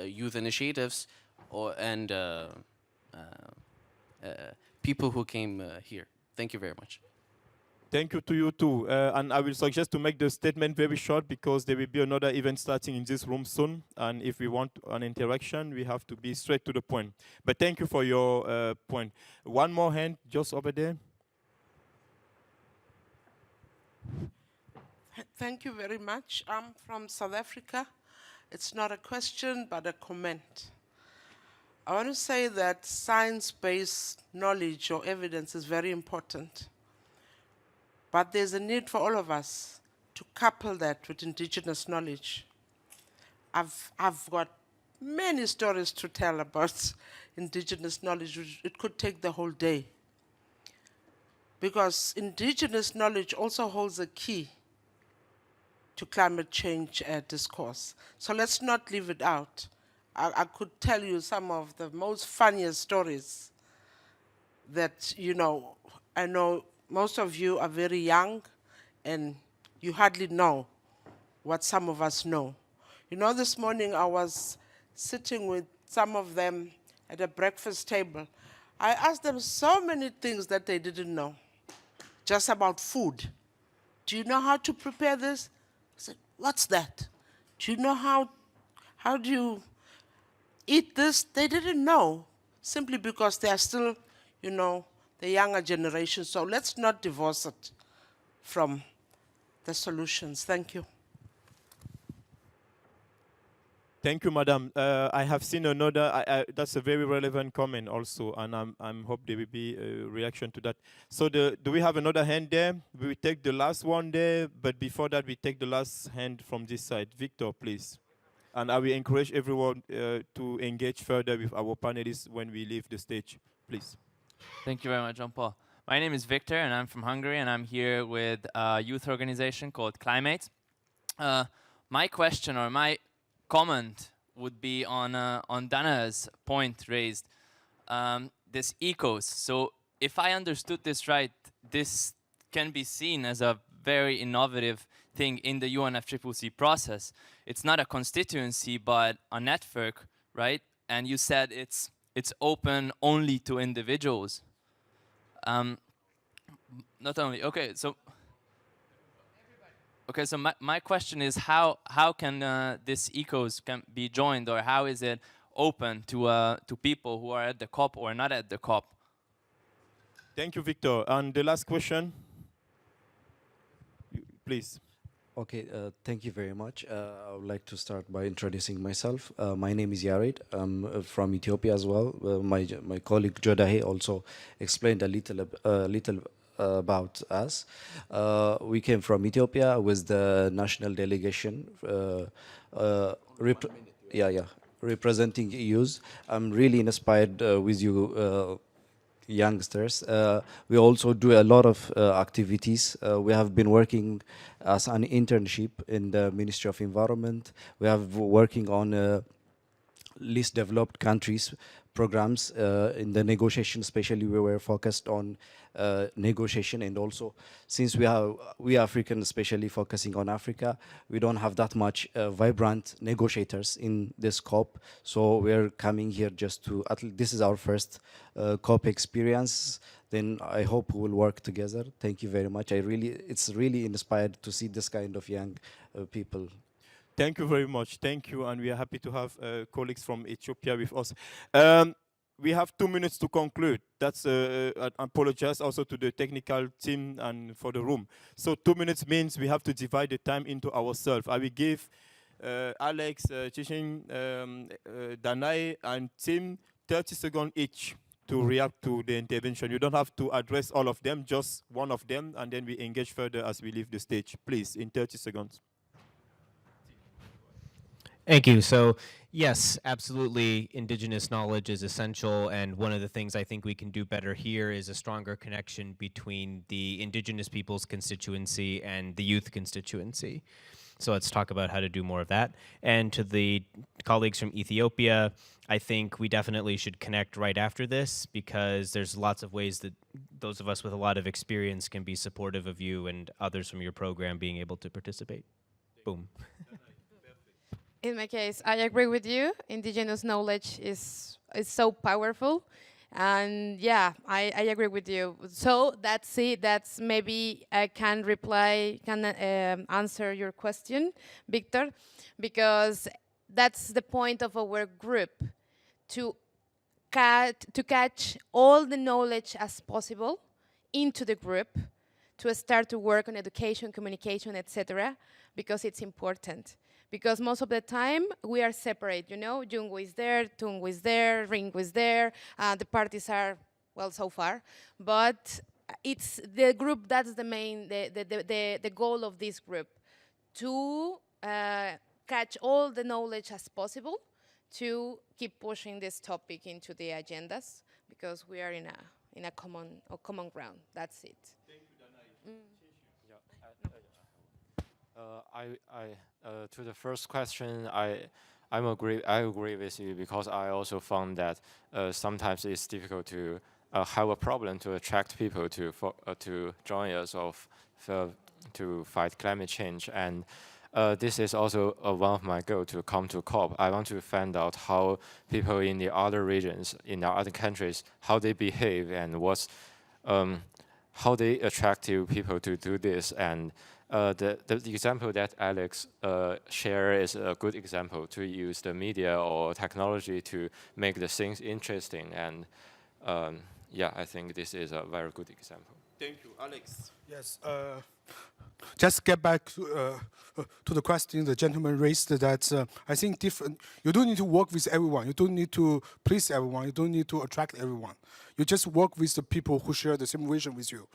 youth initiatives and people who came here? Thank you very much. Thank you to you too. And I will suggest to make the statement very short, because there will be another event starting in this room soon. And if we want an interaction, we have to be straight to the point. But thank you for your point. One more hand just over there. Thank you very much. I'm from South Africa. It's not a question, but a comment. I want to say that science-based knowledge or evidence is very important. But there's a need for all of us to couple that with indigenous knowledge. I've got many stories to tell about indigenous knowledge. It could take the whole day. Because indigenous knowledge also holds a key to climate change discourse. So let's not leave it out. I could tell you some of the most funniest stories that, you know, I know most of you are very young and you hardly know what some of us know. You know, this morning I was sitting with some of them at a breakfast table. I asked them so many things that they didn't know, just about food. Do you know how to prepare this? I said, what's that? Do you know how do you eat this? They didn't know, simply because they are still, you know, the younger generation. So let's not divorce it from the solutions. Thank you. Thank you, Madam. I have seen another, that's a very relevant comment also, and I'm hope there will be a reaction to that. So do we have another hand there? We will take the last one there, but before that, we take the last hand from this side. Victor, please. And I will encourage everyone to engage further with our panelists when we leave the stage, please. Thank you very much, Jean-Paul. My name is Victor, and I'm from Hungary, and I'm here with a youth organization called Climate. My question or my comment would be on Dana's point raised, this ecos. So if I understood this right, this can be seen as a very innovative thing in the UNFCCC process. It's not a constituency, but a network, right? And you said it's open only to individuals. Not only, okay, so my question is how can this ecos can be joined, or how is it open to people who are at the COP or not at the COP? Thank you, Victor. And the last question, please. Okay, thank you very much. I would like to start by introducing myself. My name is Yared. I'm from Ethiopia as well. My colleague Jodahe also explained a little about us. We came from Ethiopia with the national delegation, representing EUs. I'm really inspired with you youngsters. We also do a lot of activities. We have been working as an internship in the Ministry of Environment. We have working on least developed countries programs in the negotiation. Especially we were focused on negotiation, and also since we Africans, especially focusing on Africa, we don't have that much vibrant negotiators in this COP. So we're coming here just to, this is our first COP experience. Then I hope we will work together. Thank you very much. It's really inspired to see this kind of young people. Thank you very much. Thank you, and we are happy to have colleagues from Ethiopia with us. We have 2 minutes to conclude. That's I apologize also to the technical team and for the room. So 2 minutes means we have to divide the time into ourselves. I will give Alex, Chishin, Danai, and Tim 30 seconds each to react to the intervention. You don't have to address all of them, just one of them, and then we engage further as we leave the stage. Please, in 30 seconds. Thank you. So yes, absolutely, indigenous knowledge is essential, and one of the things I think we can do better here is a stronger connection between the indigenous people's constituency and the youth constituency. So let's talk about how to do more of that. And to the colleagues from Ethiopia, I think we definitely should connect right after this, because there's lots of ways that those of us with a lot of experience can be supportive of you and others from your program being able to participate. Boom. In my case, I agree with you. Indigenous knowledge is so powerful. And yeah, I agree with you. So that's it. That's maybe I can answer your question, Victor, because that's the point of our group, to catch all the knowledge as possible into the group, to start to work on education, communication, etc., because it's important. Because most of the time we are separate, you know, Jungo is there, Tungo is there, Ringo is there, the parties are, well, so far. But it's the group, that's the main, the goal of this group, to catch all the knowledge as possible, to keep pushing this topic into the agendas, because we are in a common ground. That's it. Thank you, Danai. To the first question, I agree with you, because I also found that sometimes it's difficult to have a problem to attract people to join us or to fight climate change. And this is also one of my goals to come to COP. I want to find out how people in the other regions, in the other countries, how they behave and what's how they attract people to do this. And the example that Alex shared is a good example to use the media or technology to make the things interesting. And yeah, I think this is a very good example. Thank you, Alex. Yes. Just get back to the question the gentleman raised, that I think you don't need to work with everyone. You don't need to please everyone. You don't need to attract everyone. You just work with the people who share the same vision with you.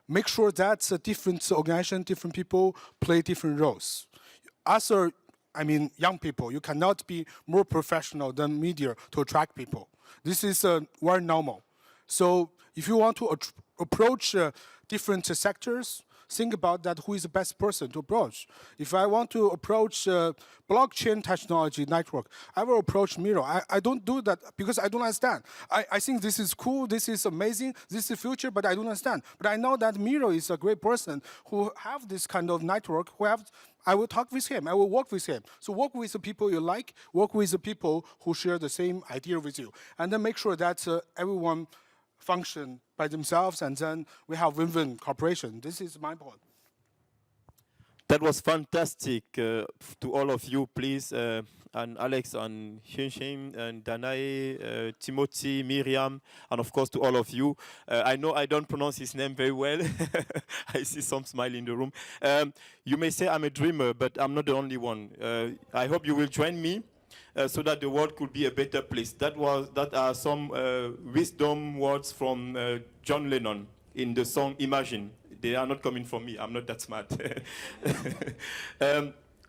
Make sure that different organizations, different people play different roles. As young people, you cannot be more professional than media to attract people. This is very normal. So if you want to approach different sectors, think about that, who is the best person to approach. If I want to approach blockchain technology network, I will approach Miro. I don't do that because I don't understand. I think this is cool, this is amazing, this is the future, but I don't understand. But I know that Miro is a great person who have this kind of network, I will talk with him, I will work with him. So work with the people you like, work with the people who share the same idea with you. And then make sure that everyone function by themselves, and then we have win-win cooperation. This is my point. That was fantastic. To all of you, please, and Alex, and Hyun-Shin, and Danae, Timothy, Miriam, and of course to all of you. I know I don't pronounce his name very well. I see some smile in the room. You may say I'm a dreamer, but I'm not the only one. I hope you will join me so that the world could be a better place. That are some wisdom words from John Lennon in the song Imagine. They are not coming from me. I'm not that smart.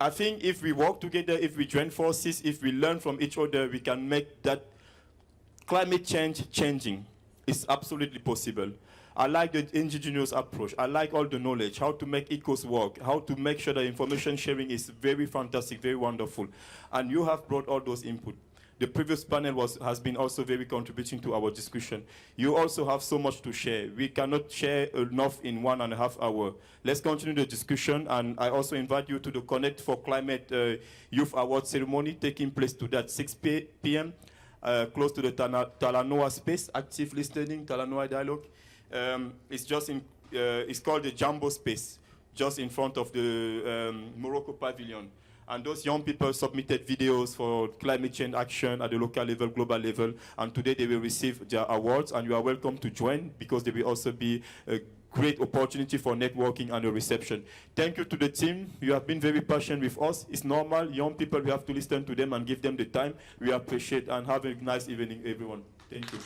I think if we work together, if we join forces, if we learn from each other, we can make that climate change changing. It's absolutely possible. I like the indigenous approach. I like all the knowledge, how to make ecos work, how to make sure that information sharing is very fantastic, very wonderful. And you have brought all those input. The previous panel has been also very contributing to our discussion. You also have so much to share. We cannot share enough in 1.5 hours. Let's continue the discussion, and I also invite you to the Connect for Climate Youth Award ceremony taking place today at 6 p.m. Close to the Talanoa space, active listening, Talanoa dialogue. It's just it's called the Jumbo space, just in front of the Morocco pavilion. And those young people submitted videos for climate change action at the local level, global level, and today they will receive their awards, and you are welcome to join because there will also be a great opportunity for networking and a reception. Thank you to the team. You have been very patient with us. It's normal. Young people, we have to listen to them and give them the time. We appreciate, and have a nice evening, everyone. Thank you.